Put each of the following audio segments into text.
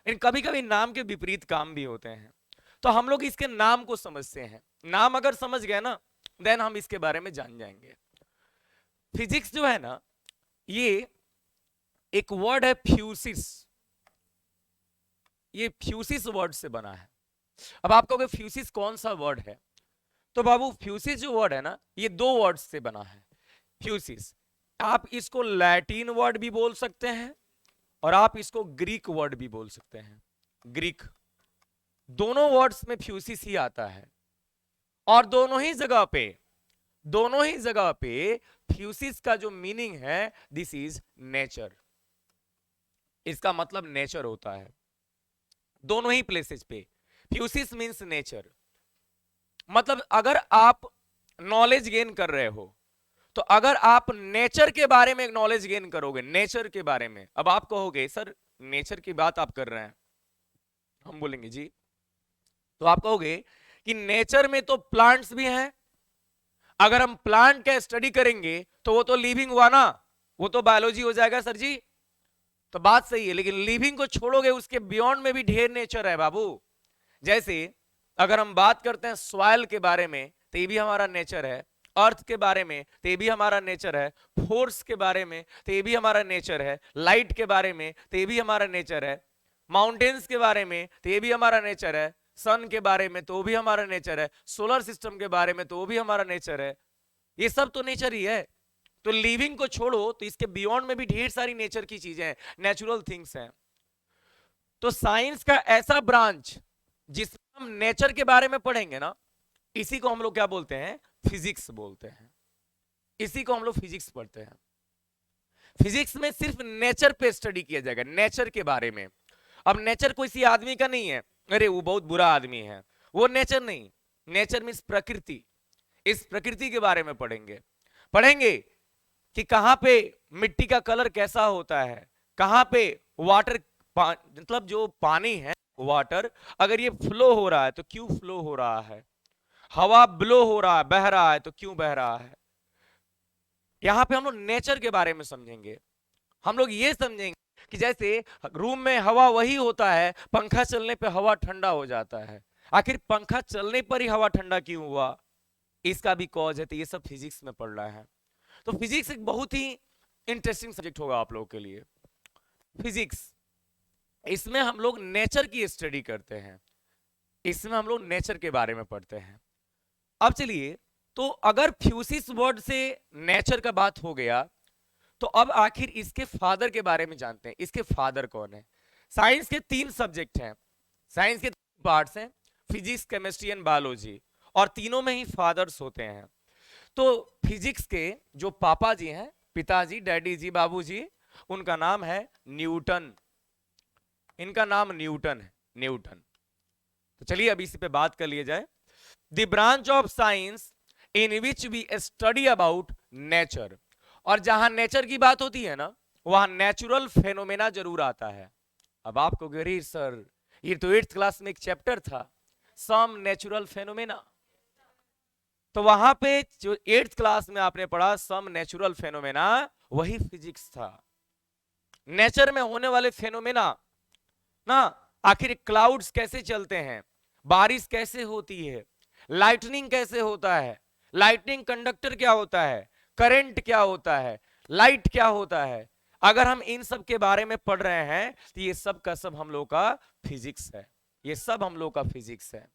इन कभी कभी नाम के विपरीत काम भी होते हैं, तो हम लोग इसके नाम को समझते हैं। नाम अगर समझ गए ना, देन हम इसके बारे में जान जाएंगे। फिजिक्स जो है ना, ये एक वर्ड है फ्यूसिस, ये फ्यूसिस वर्ड से बना है। अब आप कहोगे फ्यूसिस कौन सा वर्ड है, तो बाबू फ्यूसिस जो वर्ड है ना, ये दो वर्ड से बना है। फ्यूसिस, आप इसको लैटिन वर्ड भी बोल सकते हैं और आप इसको ग्रीक वर्ड भी बोल सकते हैं। ग्रीक, दोनों वर्ड्स में फ्यूसिस ही आता है, और दोनों ही जगह पे फ्यूसिस का जो मीनिंग है, दिस इज नेचर, इसका मतलब नेचर होता है। दोनों ही प्लेसेस पे फ्यूसिस मींस नेचर। मतलब अगर आप नॉलेज गेन कर रहे हो, तो अगर आप नेचर के बारे में नॉलेज गेन करोगे, नेचर के बारे में, अब आप कहोगे सर नेचर की बात आप कर रहे हैं, हम बोलेंगे जी, तो आप कहोगे कि नेचर में तो प्लांट्स भी हैं, अगर हम प्लांट का स्टडी करेंगे तो वो तो लिविंग हुआ ना, वो तो बायोलॉजी हो जाएगा सर जी। तो बात सही है, लेकिन लिविंग को छोड़ोगे, उसके बियॉन्ड में भी ढेर नेचर है बाबू। जैसे अगर हम बात करते हैं सॉइल के बारे में, तो ये भी हमारा नेचर है। अर्थ के बारे में, तो ये भी हमारा नेचर है। फोर्स के बारे में, तो ये भी हमारा नेचर है। लाइट के बारे में, तो ये भी हमारा नेचर है। माउंटेन्स के बारे में, तो ये भी हमारा नेचर है। सन के बारे में तो भी हमारा नेचर है। सोलर सिस्टम के बारे में तो भी हमारा नेचर है। ये सब तो नेचर ही है। तो लिविंग को छोड़ो, तो इसके बियॉन्ड में भी ढेर सारी नेचर की चीजें हैं, नेचुरल थिंग्स हैं। तो साइंस का ऐसा ब्रांच जिसमें हम नेचर के बारे में पढ़ेंगे ना, इसी को हम लोग क्या बोलते हैं, फिजिक्स बोलते हैं। इसी को हम लोग फिजिक्स पढ़ते हैं। फिजिक्स में सिर्फ नेचर पे स्टडी किया जाएगा, नेचर के बारे में। अब नेचर कोई सी आदमी का नहीं है, अरे वो बहुत बुरा आदमी है, वो नेचर नहीं। नेचर मीन्स प्रकृति। इस प्रकृति के बारे में पढ़ेंगे कि कहां पे मिट्टी का कलर कैसा होता है, कहां पे वाटर, मतलब जो पानी है वाटर, अगर ये फ्लो हो रहा है तो क्यों फ्लो हो रहा है, हवा ब्लो हो रहा है, बह रहा है तो क्यों बह रहा है। यहां पे हम लोग नेचर के बारे में समझेंगे। हम लोग ये समझेंगे कि जैसे रूम में हवा वही होता है, पंखा चलने पे हवा ठंडा हो जाता है, आखिर पंखा चलने पर ही हवा ठंडा क्यों हुआ, इसका भी कॉज है। तो ये सब फिजिक्स में पढ़ रहा है। तो फिजिक्स एक बहुत ही इंटरेस्टिंग सब्जेक्ट होगा आप लोगों के लिए। फिजिक्स, इसमें हम लोग नेचर की स्टडी करते हैं, इसमें हम लोग नेचर के बारे में पढ़ते हैं। अब चलिए, तो अगर फ्यूसिस वर्ड से नेचर का बात हो गया, तो अब आखिर इसके फादर के बारे में जानते हैं। इसके फादर कौन है। साइंस के तीन सब्जेक्ट हैं, साइंस के तीन पार्ट्स हैं, फिजिक्स, केमिस्ट्री एंड बायोलॉजी, और तीनों में ही फादर्स होते हैं। तो फिजिक्स के जो पापा जी हैं, पिताजी, डैडी जी, बाबूजी, उनका नाम है न्यूटन। इनका नाम न्यूटन है, न्यूटन। तो चलिए अब इसी पे बात कर लिया जाए। The branch of science in which we study about nature. और जहां नेचर की बात होती है ना, वहां नेचुरल फेनोमेना जरूर आता है। अब आपको गरीब सर, ये तो 8th क्लास में एक चैप्टर था, सम नेचुरल फेनोमेना। तो वहां पे जो 8th क्लास में आपने पढ़ा सम नेचुरल फेनोमेना, वही फिजिक्स था। नेचर में होने वाले फेनोमेना ना, आखिर क्लाउड्स कैसे चलते हैं, बारिश कैसे होती है, लाइटनिंग कैसे होता है, लाइटनिंग कंडक्टर क्या होता है, करंट क्या होता है, लाइट क्या होता है, अगर हम इन सब के बारे में पढ़ रहे हैं, तो ये सब का सब हम लोग का फिजिक्स है। ये सब हम लोग का फिजिक्स है,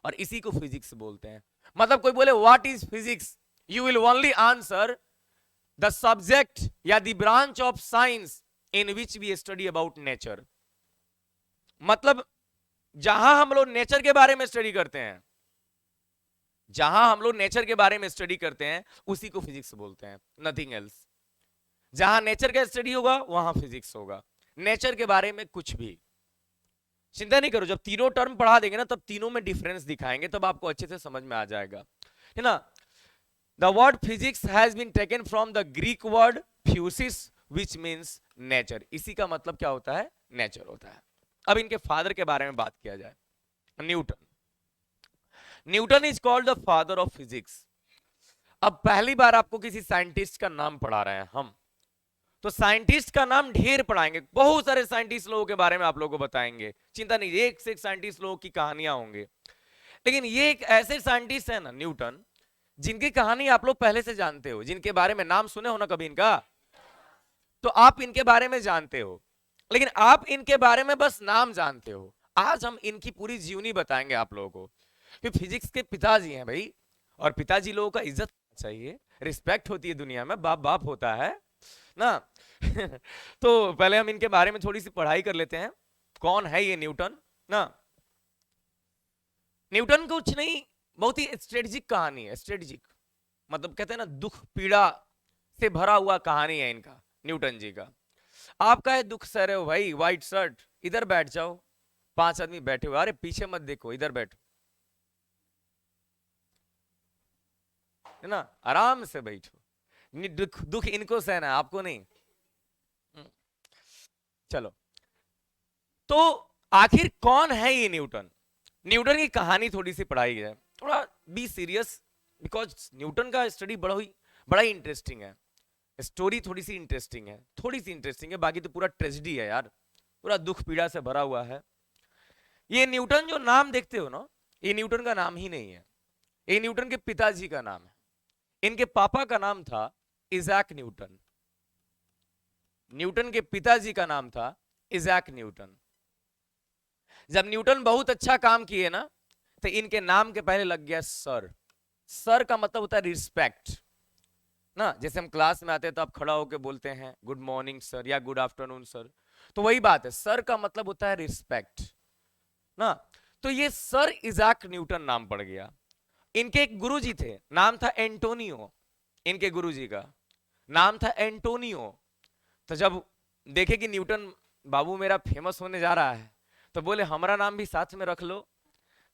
और इसी को फिजिक्स बोलते हैं। मतलब कोई बोले what is physics, you will only answer the subject या the branch of science in which we study about nature. मतलब जहां हम लोग नेचर के बारे में स्टडी करते हैं, जहां हम लोग नेचर के बारे में स्टडी करते हैं, उसी को फिजिक्स बोलते हैं, नथिंग एल्स। जहां नेचर का स्टडी होगा वहां फिजिक्स होगा, नेचर के बारे में कुछ भी। चिंता नहीं करो, जब तीनों टर्म पढ़ा देंगे ना, तब तीनों में डिफरेंस दिखाएंगे, तब आपको अच्छे से समझ में आ जाएगा, है ना। The word physics has been taken from the Greek word physis which means nature. इसी का मतलब क्या होता है, नेचर होता है। अब इनके फादर के बारे में बात किया जाए, Newton. Newton is called the father of physics. अब पहली बार आपको किसी साइंटिस्ट का नाम पढ़ा रहे हैं हम, तो साइंटिस्ट का नाम ढेर पढ़ाएंगे, बहुत सारे साइंटिस्ट लोगों के बारे में आप लोगों को बताएंगे, चिंता नहीं, एक से एक साइंटिस्ट लोगों की कहानियां होंगे। लेकिन ये एक ऐसे साइंटिस्ट है ना न्यूटन, जिनकी कहानी आप लोग पहले से जानते हो, जिनके बारे में नाम सुने हो ना कभी इनका, तो आप इनके बारे में जानते हो, लेकिन आप इनके बारे में बस नाम जानते हो। आज हम इनकी पूरी जीवनी बताएंगे आप लोगों को, क्योंकि फिजिक्स के पिताजी हैं भाई, और पिताजी लोगों का इज्जत चाहिए, रिस्पेक्ट होती है दुनिया में, बाप बाप होता है ना। तो पहले हम इनके बारे में थोड़ी सी पढ़ाई कर लेते हैं, कौन है ये न्यूटन ना। न्यूटन कुछ नहीं, बहुत ही स्ट्रेटेजिक कहानी है, स्ट्रेटेजिक मतलब कहते हैं ना दुख पीड़ा से भरा हुआ कहानी है इनका, न्यूटन जी का। आपका है दुख सह रहे हो भाई, व्हाइट शर्ट, इधर बैठ जाओ, 5 आदमी बैठे हुए, अरे पीछे मत देखो, इधर बैठो, है ना, आराम से बैठो, दुख दुख इनको सहना है, आपको नहीं। चलो, तो आखिर कौन है ये न्यूटन, न्यूटन की कहानी थोड़ी सी पढ़ाई है, थोड़ा बी सीरियस, बिकॉज न्यूटन का स्टडी बड़ा ही इंटरेस्टिंग है, स्टोरी थोड़ी सी इंटरेस्टिंग है, थोड़ी सी इंटरेस्टिंग है, बाकी तो पूरा ट्रेजेडी है यार, पूरा दुख पीड़ा से भरा हुआ है। ये न्यूटन जो नाम देखते हो ना, ये न्यूटन का नाम ही नहीं है, ये न्यूटन के पिताजी का नाम है। इनके पापा का नाम था इजैक न्यूटन, न्यूटन के पिताजी का नाम था इजैक न्यूटन। जब न्यूटन बहुत अच्छा काम किए ना, तो इनके नाम के पहले लग गया सर। सर का मतलब होता है रिस्पेक्ट ना, जैसे हम क्लास में आते हैं तो आप खड़ा होकर बोलते हैं गुड मॉर्निंग सर या गुड आफ्टरनून सर, तो वही बात है, सर का मतलब होता है रिस्पेक्ट ना। तो ये सर इजैक न्यूटन नाम पड़ गया। इनके एक गुरुजी थे, नाम था एंटोनियो, इनके गुरुजी का नाम था एंटोनियो। तो जब देखे कि न्यूटन बाबू मेरा फेमस होने जा रहा है, तो बोले हमारा नाम भी साथ में रख लो,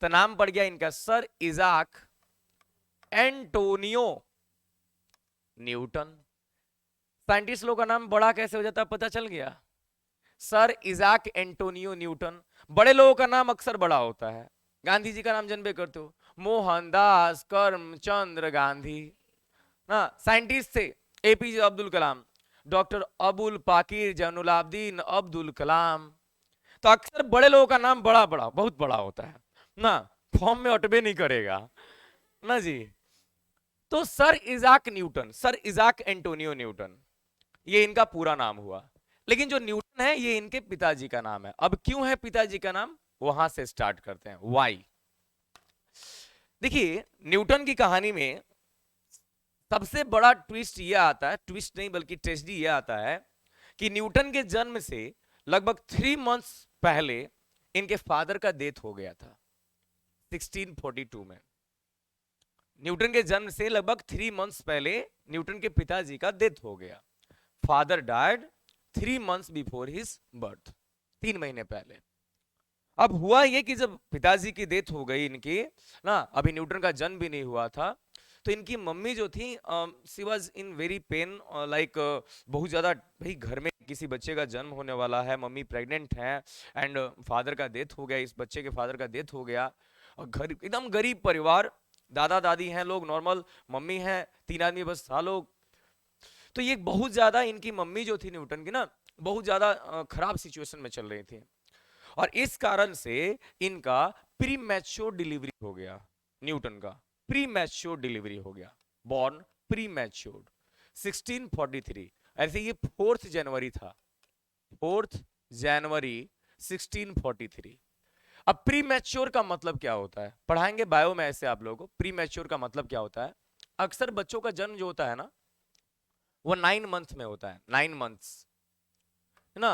तो नाम पड़ गया इनका sir Isaac Antonio Newton. Scientist लोग का नाम बड़ा कैसे हो जाता है पता चल गया, सर इजैक एंटोनियो न्यूटन। बड़े लोगों का नाम अक्सर बड़ा होता है, गांधी जी का नाम जानबे करते हो, मोहनदास करमचंद्र गांधी ना। साइंटिस्ट थे एपीजे अब्दुल कलाम, डॉक्टर अबुल पाकिर जैनुलाब्दीन अब्दुल कलाम। तो अक्सर बड़े लोगों का नाम बड़ा बड़ा बहुत बड़ा होता है ना, फॉर्म में अटबे नहीं करेगा ना जी। तो sir Isaac Newton, sir Isaac Antonio Newton, ये इनका पूरा नाम हुआ। लेकिन जो न्यूटन है ये इनके पिताजी का नाम है। अब क्यों है पिताजी का नाम, वहां से स्टार्ट करते हैं, वाई। देखिए न्यूटन की कहानी में सबसे बड़ा ट्विस्ट ये आता है, ट्विस्ट नहीं बल्कि ट्रेजेडी ये आता है कि न्यूटन के जन्म से लगभग 3 मंथ्स पहले इनके फादर का डेथ हो गया था 1642 में। न्यूटन के जन्म से लगभग 3 मंथ्स पहले न्यूटन के पिताजी का डेथ हो गया। Father died 3 months before his birth, 3 महीने पहले। अब हुआ ये कि जब पिताजी की डेथ हो गई इनकी ना, अभी न्यूटन का जन्म भी नहीं हुआ था, तो इनकी मम्मी जो थी she was in very pain, like बहुत ज़्यादा, भाई घर में किसी बच्चे का जन्म होने वाला है, मम्मी प्रेग्नेंट है, एंड फादर का डेथ हो गया, इस बच्चे के फादर का डेथ हो गया, और घर एकदम गरीब परिवार, दादा दादी हैं लोग नॉर्मल, मम्मी है, 3 आदमी बस था लोग। तो ये बहुत ज़्यादा इनकी मम्मी जो थी न्यूटन की ना, बहुत ज़्यादा खराब सिचुएशन में चल रही थी, और इस कारण से इनका प्री मैच्योर डिलीवरी हो गया, न्यूटन का प्री मैच्योर डिलीवरी हो गया, बॉर्न प्री मैच्योर 1643। ऐसे ये 4 जनवरी था, 4 जनवरी 1643। अब प्री मैच्योर का मतलब क्या होता है, पढ़ाएंगे बायो में ऐसे आप लोगों को, प्री मैच्योर का मतलब क्या होता है। अक्सर बच्चों का जन्म जो होता है ना, वो 9 मंथ में होता है, 9 मंथ्स है ना,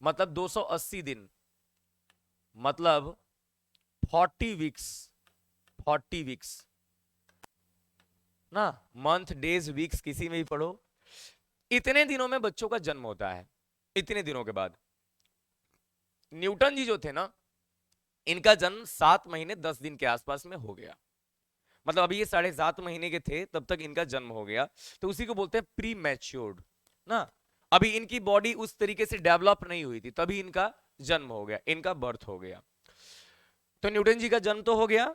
मतलब 280 दिन, मतलब 40 वीक्स, 40 वीक्स ना, मंथ डेज वीक्स किसी में भी पढ़ो, इतने दिनों में बच्चों का जन्म होता है। इतने दिनों के बाद न्यूटन जी जो थे ना, इनका जन्म 7 महीने 10 दिन के आसपास में हो गया, मतलब अभी ये 7.5 महीने के थे तब तक इनका जन्म हो गया, तो उसी को बोलते हैं प्री मैच्योर्ड ना। अभी इनकी बॉडी उस तरीके से डेवलप नहीं हुई थी, तभी इनका जन्म हो गया, इनका बर्थ हो गया। तो न्यूटन जी का जन्म तो हो गया।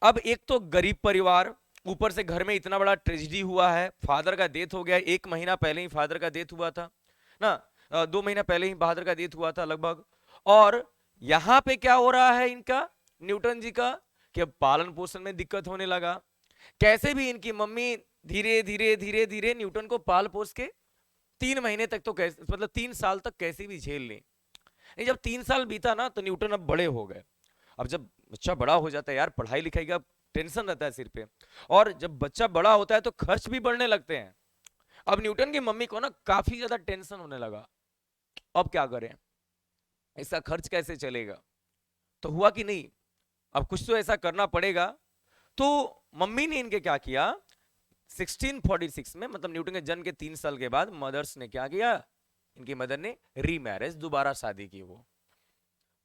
अब एक तो गरीब परिवार, ऊपर से घर में इतना बड़ा ट्रेजिडी हुआ है, फादर का डेथ हो गया, 1 महीना पहले ही फादर का डेथ हुआ था ना, 2 महीना पहले ही फादर का डेथ हुआ था लगभग। और यहाँ पे क्या हो रहा है इनका, न्यूटन जी का, कि अब पालन पोषण में दिक्कत होने लगा। कैसे भी इनकी मम्मी धीरे धीरे धीरे धीरे न्यूटन को पाल पोस के 3 महीने तक तो कैसे, मतलब 3 साल तक कैसे भी झेल ली। जब 3 साल बीता ना तो न्यूटन अब बड़े हो गए। अब जब बच्चा बड़ा हो जाता है यार, पढ़ाई लिखाई का टेंशन रहता है सिर पे, और जब बच्चा बड़ा होता है तो खर्च भी बढ़ने लगते हैं। अब न्यूटन की मम्मी को ना काफी ज्यादा टेंशन होने लगा, अब क्या करें, इसका खर्च कैसे चलेगा। तो हुआ कि नहीं, अब कुछ तो ऐसा करना पड़ेगा। तो मम्मी ने इनके क्या किया, 1646 में, मतलब न्यूटन के जन्म के 3 साल के बाद मदर्स ने क्या किया, इनकी मदर ने रीमैरिज, दोबारा शादी की। वो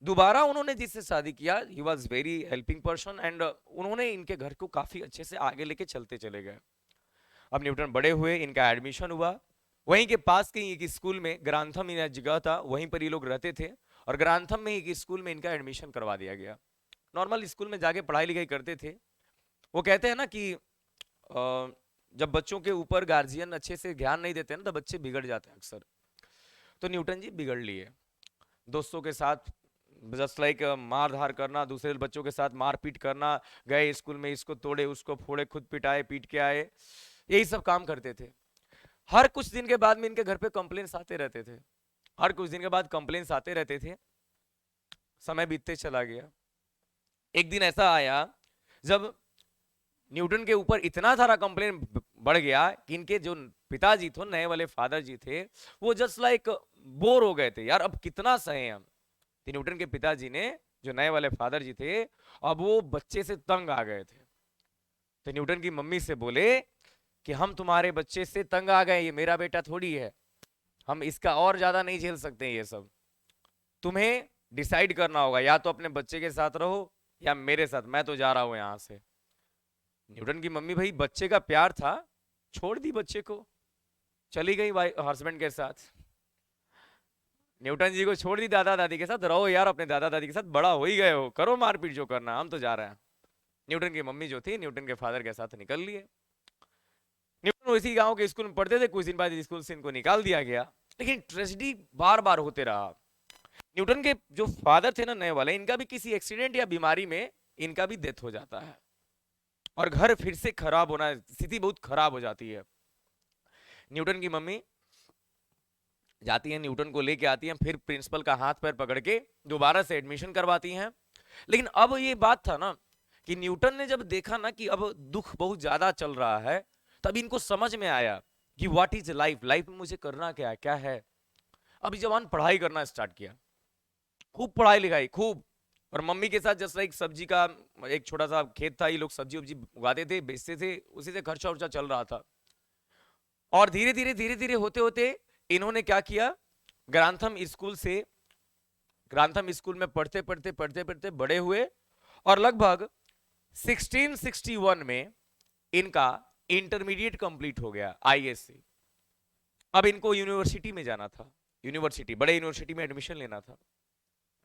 दोबारा उन्होंने जिससे शादी किया, he was very helping person, and उन्होंने इनके घर को काफी अच्छे से आगे लेके चलते चले गए। अब न्यूटन बड़े हुए, इनका एडमिशन हुआ वहीं के पास के एक स्कूल में, ग्रांथम यह जगह था, वहीं पर ये लोग रहते थे, और ग्रांथम में एक स्कूल में इनका एडमिशन करवा दिया गया। नॉर्मल स्कूल में जाके पढ़ाई लिखाई करते थे। वो कहते हैं ना कि जब बच्चों के ऊपर गार्जियन अच्छे से ध्यान नहीं देते ना तो बच्चे बिगड़ जाते हैं अक्सर। तो न्यूटन जी बिगड़ लिए, दोस्तों के साथ जस्ट लाइक मार धार करना, दूसरे बच्चों के साथ मारपीट करना, गए स्कूल में इसको तोड़े उसको फोड़े, खुद पिटाए, पीट के आए, यही सब काम करते थे। हर कुछ दिन के बाद में इनके घर पे कंप्लेंट्स आते रहते थे, हर कुछ दिन के बाद कंप्लेंट्स आते रहते थे। समय बीतते चला गया। एक दिन ऐसा आया जब न्यूटन के ऊपर इतना सारा कंप्लेन बढ़ गया कि इनके जो पिताजी थे, नए वाले फादर जी थे, वो जस्ट लाइक बोर हो गए थे, यार अब कितना सहे हम। तो न्यूटन के पिताजी ने, जो नए वाले फादर जी थे, अब वो बच्चे से तंग आ गए थे। तो न्यूटन की मम्मी से बोले कि हम तुम्हारे बच्चे से तंग आ गए, ये मेरा बेटा थोड़ी है, हम इसका और ज्यादा नहीं झेल सकते ये सब, तुम्हें डिसाइड करना होगा, या तो अपने बच्चे के साथ रहो या मेरे साथ, मैं तो जा रहा हूं यहां से। न्यूटन की मम्मी भाई बच्चे का प्यार था, छोड़ दी बच्चे को, चली गई हस्बैंड के साथ। न्यूटन जी को छोड़ दी दादा दादी के साथ, रहो यार अपने दादा दादी के साथ, बड़ा हो ही गए हो, करो मारपीट जो करना, हम तो जा रहे हैं। न्यूटन की मम्मी जो थी न्यूटन के फादर के साथ निकल लिए। न्यूटन उसी गांव के स्कूल में पढ़ते थे, कुछ दिन बाद स्कूल से इनको निकाल दिया गया। लेकिन ट्रेजेडी बार बार होते रहा। न्यूटन के जो फादर थे ना नए वाले, इनका भी किसी एक्सीडेंट या बीमारी में इनका भी डेथ हो जाता है, और घर फिर से खराब होना, स्थिति बहुत खराब हो जाती है। न्यूटन की मम्मी जाती है, न्यूटन को लेके आती हैं, फिर प्रिंसिपल का हाथ पैर पकड़ के दोबारा से एडमिशन करवाती हैं। लेकिन अब ये बात था ना कि न्यूटन ने जब देखा ना कि अब दुख बहुत ज्यादा चल रहा है, तब इनको समझ में आया कि व्हाट इज लाइफ, लाइफ में मुझे करना क्या है, क्या है। अब जवान पढ़ाई करना स्टार्ट किया, खूब पढ़ाई लिखाई खूब, और मम्मी के साथ जैसा एक सब्जी का एक छोटा सा खेत था, ये लोग सब्जी उब्जी उगाते थे, बेचते थे, उसी से खर्चा उर्चा चल रहा था। और धीरे धीरे होते होते इन्होंने क्या किया, ग्रांथम स्कूल में पढ़ते पढ़ते पढ़ते पढ़ते बड़े हुए, और लगभग 1661 में इनका इंटरमीडिएट कंप्लीट हो गया आईएससी। अब इनको यूनिवर्सिटी में जाना था, यूनिवर्सिटी, बड़े यूनिवर्सिटी में एडमिशन लेना था।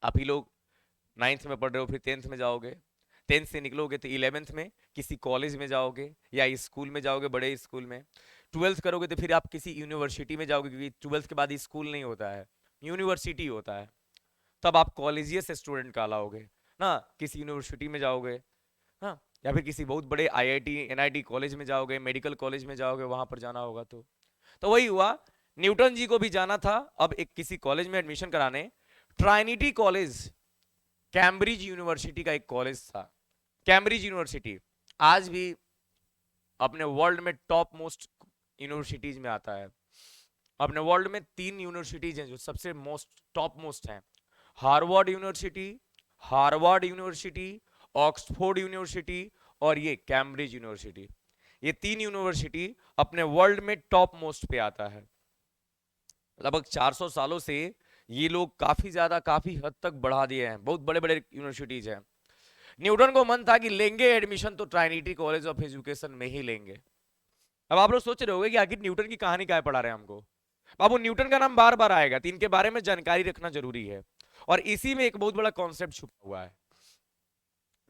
आप ही लोग 9th में पढ़ रहे हो, फिर 10th में जाओगे, 10th से निकलोगे तो 11th में किसी कॉलेज में जाओगे या स्कूल में जाओगे, बड़े स्कूल में। 12th करोगे तो फिर आप किसी यूनिवर्सिटी में जाओगे, क्योंकि 12th के बाद स्कूल नहीं होता है, यूनिवर्सिटी होता है। तब आप कॉलेजियस स्टूडेंट कहलाओगे ना, किसी यूनिवर्सिटी में जाओगे, हाँ, या फिर किसी बहुत बड़े आईआईटी एनआईटी कॉलेज में जाओगे, मेडिकल कॉलेज में जाओगे, वहां पर जाना होगा। तो वही हुआ, न्यूटन जी को भी जाना था अब एक किसी कॉलेज में एडमिशन कराने। ट्राइनिटी कॉलेज, कैम्ब्रिज यूनिवर्सिटी का एक कॉलेज था। कैम्ब्रिज यूनिवर्सिटी आज भी अपने वर्ल्ड में टॉप मोस्ट यूनिवर्सिटीज में आता है। अपने वर्ल्ड में 3 यूनिवर्सिटीज हैं जो सबसे मोस्ट टॉप मोस्ट हैं, हार्वर्ड यूनिवर्सिटी, ऑक्सफोर्ड यूनिवर्सिटी, और ये कैम्ब्रिज यूनिवर्सिटी। ये 3 यूनिवर्सिटी अपने वर्ल्ड में टॉप मोस्ट पे आता है। लगभग 400 सालों से ये लोग काफी ज्यादा, काफी हद तक बढ़ा दिए हैं, बहुत बड़े बड़े यूनिवर्सिटीज हैं। न्यूटन को मन था कि लेंगे एडमिशन तो ट्राइनिटी कॉलेज ऑफ एजुकेशन में ही लेंगे। अब आप लोग सोच रहे होंगे कि आखिर न्यूटन की कहानी क्या पढ़ा रहे हैं हमको। बाबू न्यूटन का नाम बार बार आएगा तो इनके बारे में जानकारी रखना जरूरी है, और इसी में एक बहुत बड़ा कॉन्सेप्ट छुपा हुआ है।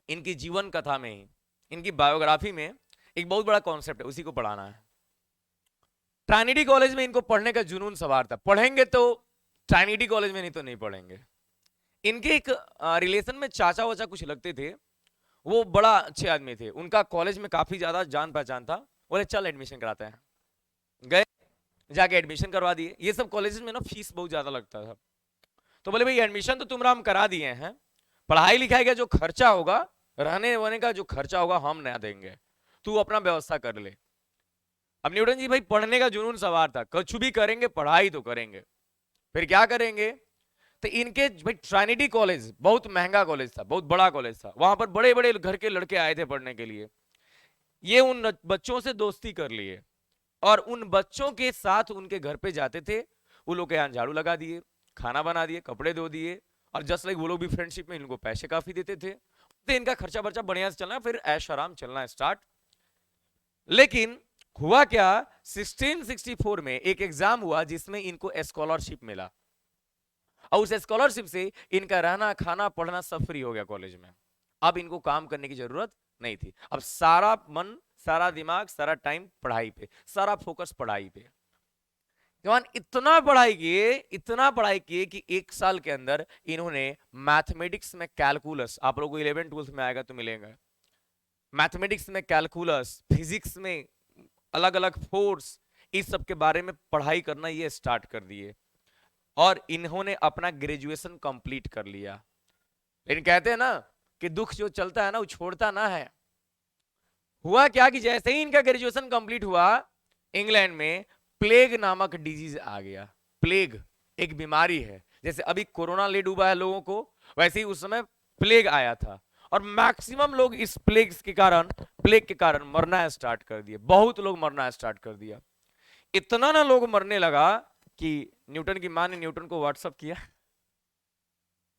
इनकी जीवन कथा में ही, इनकी बायोग्राफी में एक बहुत बड़ा कॉन्सेप्ट है, उसी को पढ़ाना है। ट्राइनिटी कॉलेज में इनको पढ़ने का जुनून सवार था, पढ़ेंगे तो ट्राइनिटी कॉलेज में, नहीं तो नहीं पढ़ेंगे। इनके एक रिलेशन में चाचा वाचा कुछ लगते थे, वो बड़ा अच्छे आदमी थे, उनका कॉलेज में काफी ज्यादा जान पहचान था। बोले चल एडमिशन कराते हैं, गए जाके एडमिशन करवा दिए। ये सब कॉलेजेस में ना फीस बहुत ज्यादा लगता था, तो बोले भाई एडमिशन तो तुमरा हम करा दिए हैं, पढ़ाई लिखाई का जो खर्चा होगा, रहने वहने का जो खर्चा होगा हम ना देंगे, तू अपना व्यवस्था कर ले। अब न्यूटन जी भाई पढ़ने का जुनून सवार था, कुछ भी करेंगे पढ़ाई तो करेंगे। फिर क्या करेंगे, तो इनके भाई ट्राइनिटी कॉलेज बहुत महंगा कॉलेज था, बहुत बड़ा कॉलेज था, वहां पर बड़े बड़े घर के लड़के आए थे पढ़ने के लिए। ये उन बच्चों से दोस्ती कर लिए और उन बच्चों के साथ उनके घर पे जाते थे, वो लोग के यहाँ झाड़ू लगा दिए, खाना बना दिए, कपड़े धो दिए, और जस्ट लाइक वो लोग भी फ्रेंडशिप में इनको पैसे काफी देते थे, तो इनका खर्चा बर्चा बढ़िया से चलना, फिर ऐश आराम चलना स्टार्ट। लेकिन हुआ क्या, 1664 में एक एग्जाम हुआ जिसमें इनको स्कॉलरशिप मिला, और उस स्कॉलरशिप से इनका रहना खाना पढ़ना सब फ्री हो गया कॉलेज में। अब इनको काम करने की जरूरत नहीं थी, अब सारा मन सारा दिमाग सारा टाइम पढ़ाई पे, सारा फोकस पढ़ाई पे। जवान इतना पढ़ाई किए कि एक साल के अंदर इन्होंने मैथमेटिक्स में कैलकुलस, आप लोगों को 11 12 में आएगा तो मिलेगा, मैथमेटिक्स में कैलकुलस, फिजिक्स में अलग अलग फोर्स, इस सब के बारे में पढ़ाई करना ये स्टार्ट कर दिए, और इन्होंने अपना ग्रेजुएशन कंप्लीट कर लिया। लेकिन कहते हैं ना कि दुख जो चलता है ना वो छोड़ता ना है। हुआ क्या कि जैसे ही इनका ग्रेजुएशन कंप्लीट हुआ, इंग्लैंड में प्लेग नामक डिजीज आ गया। प्लेग एक बीमारी है, जैसे अभी कोरोना ले डूबा है लोगों को, वैसे ही उस समय प्लेग आया था, और मैक्सिमम लोग इस प्लेग के कारण मरना स्टार्ट कर दिए, बहुत लोग मरना स्टार्ट कर दिया। इतना ना लोग मरने लगा कि न्यूटन की मां ने न्यूटन को व्हाट्सअप किया,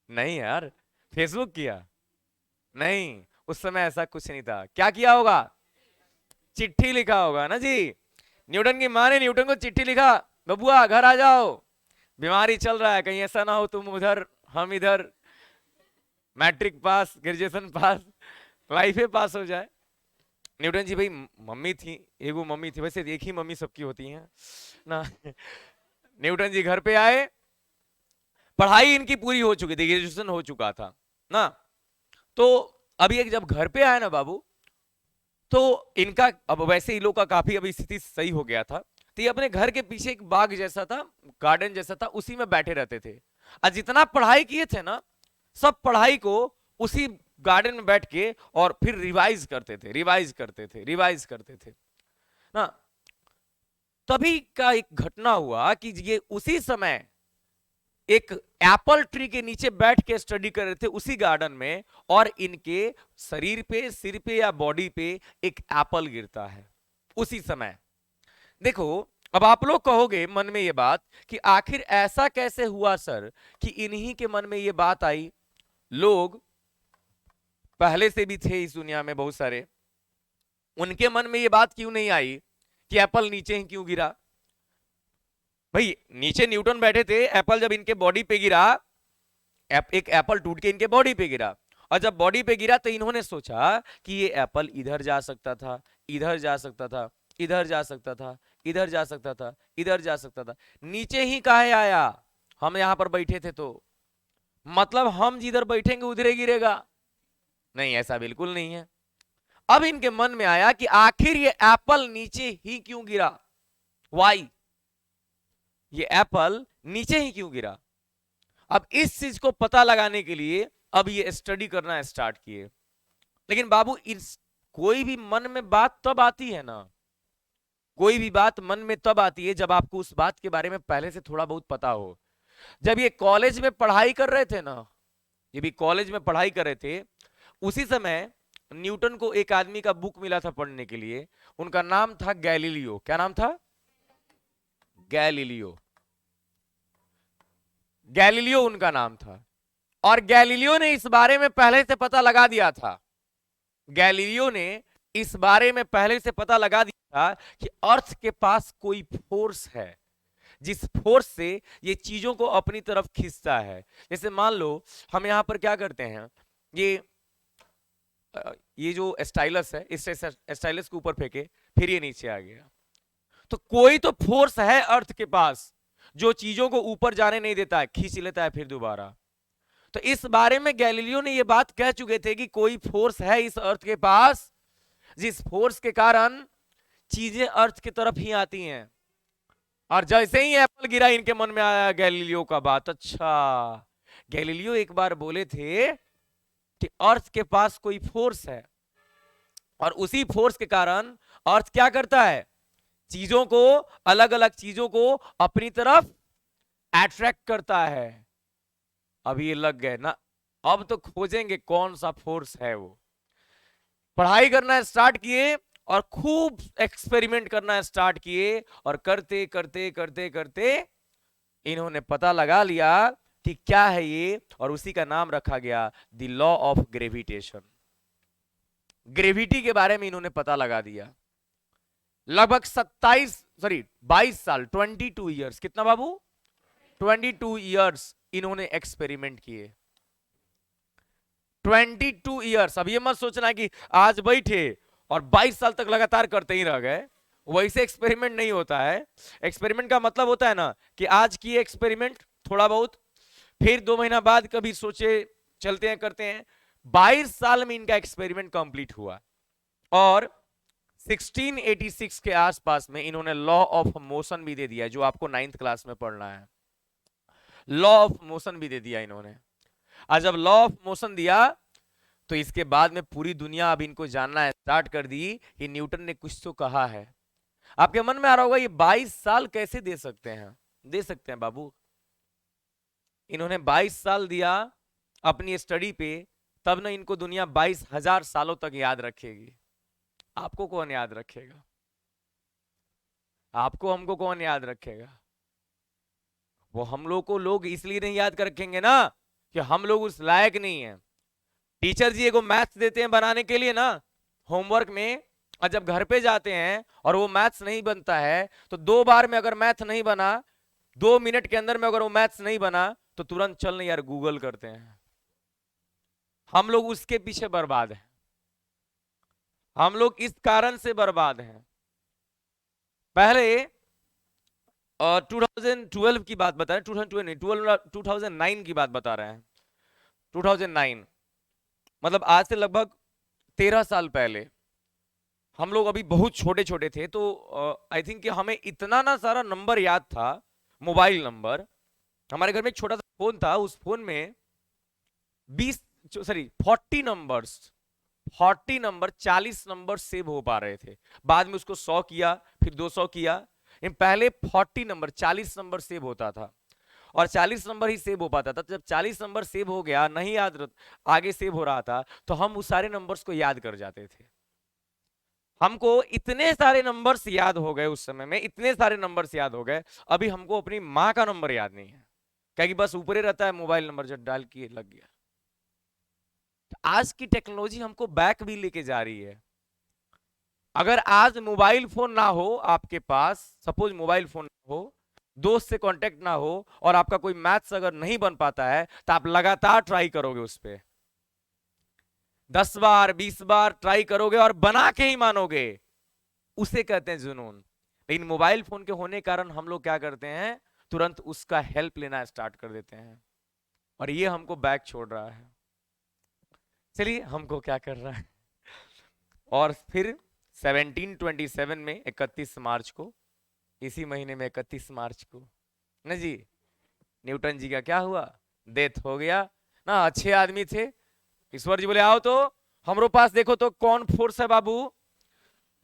नहीं यार फेसबुक किया, नहीं उस समय ऐसा कुछ नहीं था। क्या किया होगा, चिट्ठी लिखा होगा ना जी। न्यूटन की मां ने न्यूटन को चिट्ठी लिखा, बबुआ घर आ जाओ, बीमारी चल रहा है, कहीं ऐसा ना हो तुम उधर हम इधर, matric pass graduation pass life pass हो जाए। न्यूटन जी भाई मम्मी थी, एगो मम्मी थी, वैसे एक ही मम्मी सबकी होती है ना। न्यूटन जी घर पे आए, पढ़ाई इनकी पूरी हो चुकी थी, ग्रेजुएशन हो चुका था ना, तो अभी एक जब घर पे आए ना बाबू, तो इनका अब वैसे ही लोग का काफी अभी स्थिति सही हो गया था, तो ये अपने घर के पीछे एक बाग जैसा था, गार्डन जैसा था, उसी में बैठे रहते थे, और जितना पढ़ाई किए थे ना सब पढ़ाई को उसी गार्डन में बैठ के और फिर रिवाइज करते थे ना। तभी का एक घटना हुआ कि ये उसी समय एक एप्पल ट्री के नीचे बैठ के स्टडी कर रहे थे उसी गार्डन में, और इनके शरीर पे, सिर पे या बॉडी पे एक एप्पल गिरता है उसी समय। देखो अब आप लोग कहोगे मन में ये बात कि आखिर ऐसा कैसे हुआ सर कि इन्हीं के मन में ये बात आई, लोग पहले से भी थे इस दुनिया में बहुत सारे, उनके मन में ये बात क्यों नहीं आई कि एप्पल नीचे ही क्यों गिरा। भाई नीचे न्यूटन बैठे थे, एप्पल जब इनके बॉडी पे गिरा, एक एप्पल टूट के इनके बॉडी पे गिरा, और जब बॉडी पे गिरा तो इन्होंने सोचा कि ये एप्पल इधर जा सकता था, इधर जा सकता था, इधर जा सकता था, इधर जा सकता था, इधर जा सकता था, नीचे ही काहे आया, हम यहां पर बैठे थे तो मतलब हम जिधर बैठेंगे उधर ही गिरेगा, नहीं ऐसा बिल्कुल नहीं है। अब इनके मन में आया कि आखिर ये एप्पल नीचे ही क्यों गिरा, वाई, ये एप्पल नीचे ही क्यों गिरा। अब इस चीज को पता लगाने के लिए अब ये स्टडी करना स्टार्ट किए। लेकिन बाबू इस कोई भी मन में बात तब आती है ना, कोई भी बात मन में तब आती है जब आपको उस बात के बारे में पहले से थोड़ा बहुत पता हो। जब ये कॉलेज में पढ़ाई कर रहे थे ना, ये भी कॉलेज में पढ़ाई कर रहे थे, उसी समय न्यूटन को एक आदमी का बुक मिला था पढ़ने के लिए, उनका नाम था गैलीलियो। क्या नाम था, गैलीलियो, गैलीलियो उनका नाम था। और गैलीलियो ने इस बारे में पहले से पता लगा दिया था, गैलीलियो ने इस बारे में पहले से पता लगा दिया था कि अर्थ के पास कोई फोर्स है जिस फोर्स से ये चीजों को अपनी तरफ खींचता है। जैसे मान लो हम यहां पर क्या करते हैं, ये ये जो स्टाइलस है इस स्टाइलस के ऊपर फेंके, फिर ये नीचे आ गया। तो कोई तो फोर्स है अर्थ के पास जो चीजों को ऊपर जाने नहीं देता है, खींच लेता है फिर दोबारा। तो इस बारे में गैलीलियो ने ये बात कह चुके थे कि कोई फोर्स है इस अर्थ के पास जिस फोर्स के कारण चीजें अर्थ की तरफ ही आती हैं। और जैसे ही एप्पल गिरा इनके मन में आया गैलीलियो का बात। अच्छा, गैलीलियो एक बार बोले थे कि अर्थ के पास कोई फोर्स है और उसी फोर्स के कारण अर्थ क्या करता है, चीजों को, अलग अलग चीजों को अपनी तरफ अट्रैक्ट करता है। अब ये लग गए ना, अब तो खोजेंगे कौन सा फोर्स है वो। पढ़ाई करना स्टार्ट किए और खूब एक्सपेरिमेंट करना स्टार्ट किए और करते करते करते करते इन्होंने पता लगा लिया कि क्या है ये, और उसी का नाम रखा गया the law of gravitation. Gravity के बारे में इन्होंने पता लगा दिया। लगभग 22 साल 22 इयर्स, कितना बाबू, 22 इयर्स इन्होंने एक्सपेरिमेंट किए। 22 इयर्स। अब ये मत सोचना कि आज बैठे और 22 साल तक लगातार करते ही रह गए, वैसे एक्सपेरिमेंट नहीं होता है। एक्सपेरिमेंट का मतलब होता है ना कि आज किए एक्सपेरिमेंट थोड़ा बहुत, फिर 2 महीना बाद कभी सोचे चलते हैं करते हैं। 22 साल में इनका एक्सपेरिमेंट कंप्लीट हुआ और 1686 के आसपास में इन्होंने लॉ ऑफ मोशन भी दे दिया, जो आपको 9th क्लास में पढ़ना है। लॉ ऑफ मोशन भी दे दिया इन्होंने। आज जब लॉ ऑफ मोशन दिया तो इसके बाद में पूरी दुनिया अब इनको जानना स्टार्ट कर दी कि न्यूटन ने कुछ तो कहा है। आपके मन में आ रहा होगा ये 22 साल कैसे दे सकते हैं? दे सकते हैं बाबू। इन्होंने 22 साल दिया अपनी स्टडी पे, तब ना इनको दुनिया 22,000 सालों तक याद रखेगी। आपको कौन याद रखेगा? आपको हमको कौन याद रखेगा? वो हम लोग को लोग इसलिए नहीं याद कर रखेंगे ना कि हम लोग उस लायक नहीं है। टीचर जी एगो मैथ्स देते हैं बनाने के लिए ना होमवर्क में, और जब घर पे जाते हैं और वो मैथ्स नहीं बनता है तो 2 बार में अगर मैथ नहीं बना, 2 मिनट के अंदर में अगर वो मैथ्स नहीं बना तो तुरंत चल नहीं यार गूगल करते हैं। हम लोग उसके पीछे बर्बाद हैं। हम लोग इस कारण से बर्बाद हैं। पहले 2012 की बात बता रहे हैं, 2009 की बात बता रहे हैं। 2009 मतलब आज से लगभग 13 साल पहले। हम लोग अभी बहुत छोटे छोटे थे, तो आई थिंक कि हमें इतना ना सारा नंबर याद था, मोबाइल नंबर। हमारे घर में एक छोटा सा फोन था, उस फोन में 40 नंबर्स, 40 नंबर सेव हो पा रहे थे। बाद में उसको 100 किया, फिर 200 किया। पहले 40 नंबर सेव होता था और 40 नंबर ही सेव हो पाता था। जब 40 नंबर सेव हो गया, नहीं याद आगे सेव हो रहा था, तो हम उस सारे नंबर्स को याद कर जाते थे। हमको इतने सारे नंबर्स याद हो गए उस समय में, इतने सारे नंबर्स याद हो गए, अभी हमको अपनी माँ का नंबर याद नहीं है, क्या कि बस ऊपर ही रहता है मोबाइल नंबर, जब डाल के लग गया। आज की टेक्नोलॉजी हमको बैक भी लेके जा रही है। अगर आज मोबाइल फोन ना हो आपके पास, सपोज मोबाइल फोन ना हो, दोस्त से कांटेक्ट ना हो और आपका कोई मैथ्स अगर नहीं बन पाता है, तो आप लगातार ट्राई करोगे उस पे, 10 बार 20 बार ट्राई करोगे और बना के ही मानोगे। उसे कहते हैं जुनून। लेकिन मोबाइल फोन के होने के कारण हम लोग क्या करते हैं, तुरंत उसका हेल्प लेना स्टार्ट कर देते हैं और ये हमको बैक छोड़ रहा है। चलिए, हमको क्या कर रहा है। और फिर 1727 में 31 मार्च को, इसी महीने में 31 मार्च को ना जी, न्यूटन जी का क्या हुआ, डेथ हो गया ना। अच्छे आदमी थे। ईश्वर जी बोले आओ तो हमरो पास देखो तो कौन फोर्स है बाबू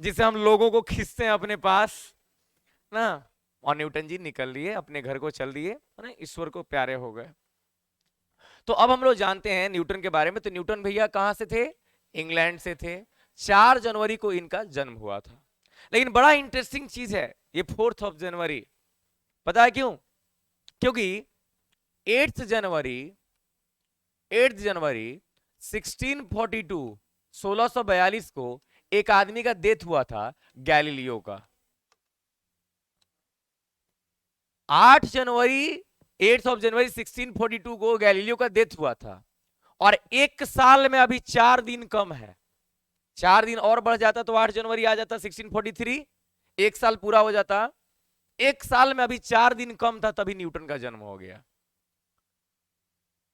जिसे हम लोगों को खींचते हैं अपने पास ना। और न्यूटन जी निकल लिए, अपने घर को चल दिए, ईश्वर को प्यारे हो गए। तो अब हम लोग जानते हैं न्यूटन के बारे में। तो न्यूटन भैया कहां से थे? इंग्लैंड से थे। 4 जनवरी को इनका जन्म हुआ था। लेकिन बड़ा इंटरेस्टिंग चीज है ये 4 जनवरी। पता है क्यों? क्योंकि 8 जनवरी 1642 को एक आदमी का डेथ हुआ था, गैलीलियो का। 8 जनवरी 1642 को गैलीलियो का डेथ हुआ था और एक साल में अभी 4 दिन कम है। 4 दिन और बढ़ जाता तो 8 जनवरी आ जाता 1643, 1 साल पूरा हो जाता। 1 साल में अभी 4 दिन कम था तभी न्यूटन का जन्म हो गया।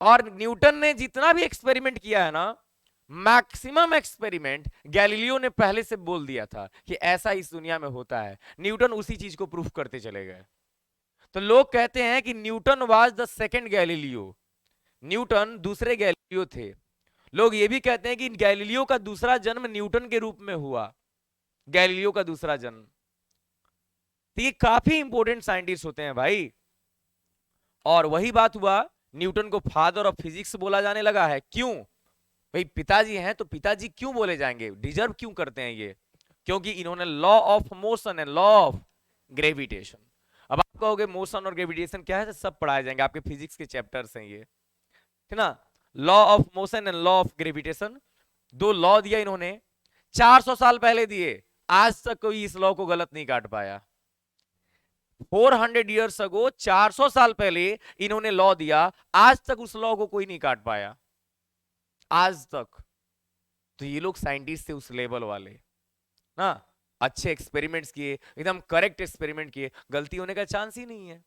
और न्यूटन ने जितना भी एक्सपेरिमेंट किया है ना, मैक्सिमम एक्सपेरिमेंट गैलीलियो ने पहले से बोल दिया था कि ऐसा इस दुनिया में होता है। न्यूटन उसी चीज को प्रूफ करते चले गए। तो लोग कहते हैं कि Newton was the second Galileo, Newton दूसरे गैलीलियो थे। लोग ये भी कहते हैं कि गैलीलियो का दूसरा जन्म न्यूटन के रूप में हुआ, गैलीलियो का दूसरा जन्म। तो ये काफी इंपॉर्टेंट साइंटिस्ट होते हैं भाई। और वही बात हुआ, न्यूटन को फादर ऑफ फिजिक्स बोला जाने लगा है। क्यों भाई? पिताजी हैं तो पिताजी क्यों बोले जाएंगे, डिजर्व क्यों करते हैं ये? क्योंकि इन्होंने law of motion and law of gravitation. अब आप कहोगे मोशन और ग्रेविटेशन क्या है, तो सब पढ़ाए जाएंगे, आपके फिजिक्स के चैप्टर्स हैं ये, है ना। Law of motion and law of gravitation, दो लॉ दिया इन्होंने, 400 साल पहले दिए। आज तक कोई इस लॉ को गलत नहीं काट पाया। 400 ईयर्स अगो, 400 साल पहले इन्होंने लॉ दिया, आज तक उस लॉ को कोई नहीं काट पाया, आज तक। तो ये लोग साइंटिस्ट थे उस लेवल वाले ना, अच्छे एक्सपेरिमेंट्स किए, एकदम करेक्ट एक्सपेरिमेंट किए, गलती होने का चांस ही नहीं है।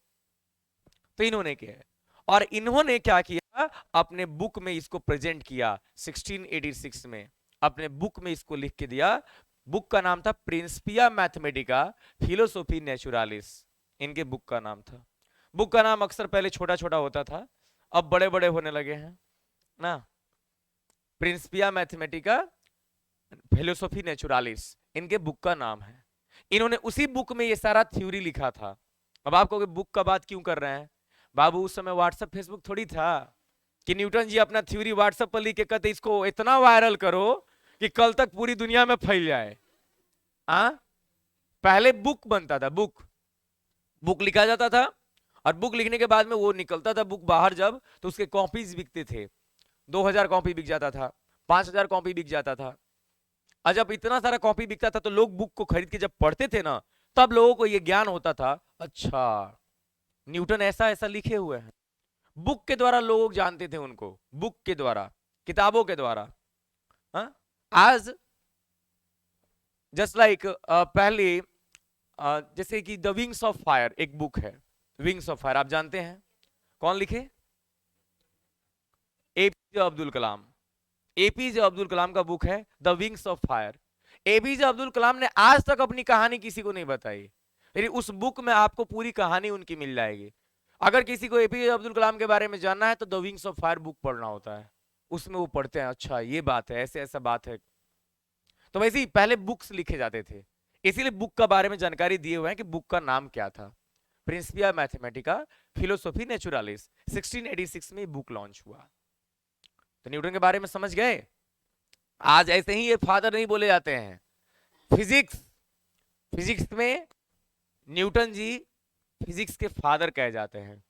तो इन्होंने किया, और इन्होंने क्या किया, अपने बुक में इसको प्रेजेंट किया 1686 में, अपने बुक में इसको लिख के दिया। बुक का नाम था प्रिंसिपिया मैथमेटिका फिलोसोफी नेचुरालिस, इनके बुक का नाम था। बुक का नाम अक्सर पहले छोटा छोटा होता था, अब बड़े बड़े होने लगे हैं ना। प्रिंसिपिया मैथमेटिका फिलोसोफी नेचुरालिस इनके बुक का नाम है। इन्होंने उसी बुक में ये सारा थ्योरी लिखा था। अब आप कहोगे बुक का बात क्यों कर रहे हैं बाबू, उस समय व्हाट्सएप फेसबुक थोड़ी था कि न्यूटन जी अपना थ्योरी व्हाट्सएप पर लिख के कहते इसको इतना वायरल करो कि कल तक पूरी दुनिया में फैल जाए। पहले बुक बनता था, बुक लिखा जाता था, और बुक लिखने के बाद में वो निकलता था बुक बाहर जब, तो उसके कॉपीज बिकते थे। 2000 कॉपी बिक जाता था, 5000 कॉपी बिक जाता था। और जब इतना सारा कॉपी बिकता था तो लोग बुक को खरीद के जब पढ़ते थे ना, तब लोगों को ये ज्ञान होता था, अच्छा न्यूटन ऐसा ऐसा लिखे हुए हैं। बुक के द्वारा लोग जानते थे उनको, बुक के द्वारा, किताबों के द्वारा। आज जस्ट लाइक पहले जैसे कि द विंग्स ऑफ फायर एक बुक है, विंग्स ऑफ फायर आप जानते हैं कौन लिखे? एपीजे अब्दुल कलाम। एपीजे अब्दुल कलाम का बुक है the wings of fire. APJ Abdul Kalam ने आज तक अपनी कहानी किसी को नहीं बताई, लेकिन उस बुक में आपको पूरी कहानी उनकी मिल जाएगी। अगर किसी को एपीजे अब्दुल कलाम के बारे में जानना है तो the wings of fire book पढ़ना होता है, उसमें वो पढ़ते हैं, अच्छा ये बात है, ऐसे ऐसा बात है। तो वैसे ही पहले बुक्स लिखे जाते थे, इसीलिए बुक का बारे में जानकारी दिए हुए हैं कि बुक का नाम क्या था। प्रिंसिपिया मैथमेटिका फिलोसोफी नेचुरालिस 1686 में बुक लॉन्च हुआ। तो न्यूटन के बारे में समझ गए। आज ऐसे ही ये फादर नहीं बोले जाते हैं। फिजिक्स में न्यूटन जी फिजिक्स के फादर कहे जाते हैं।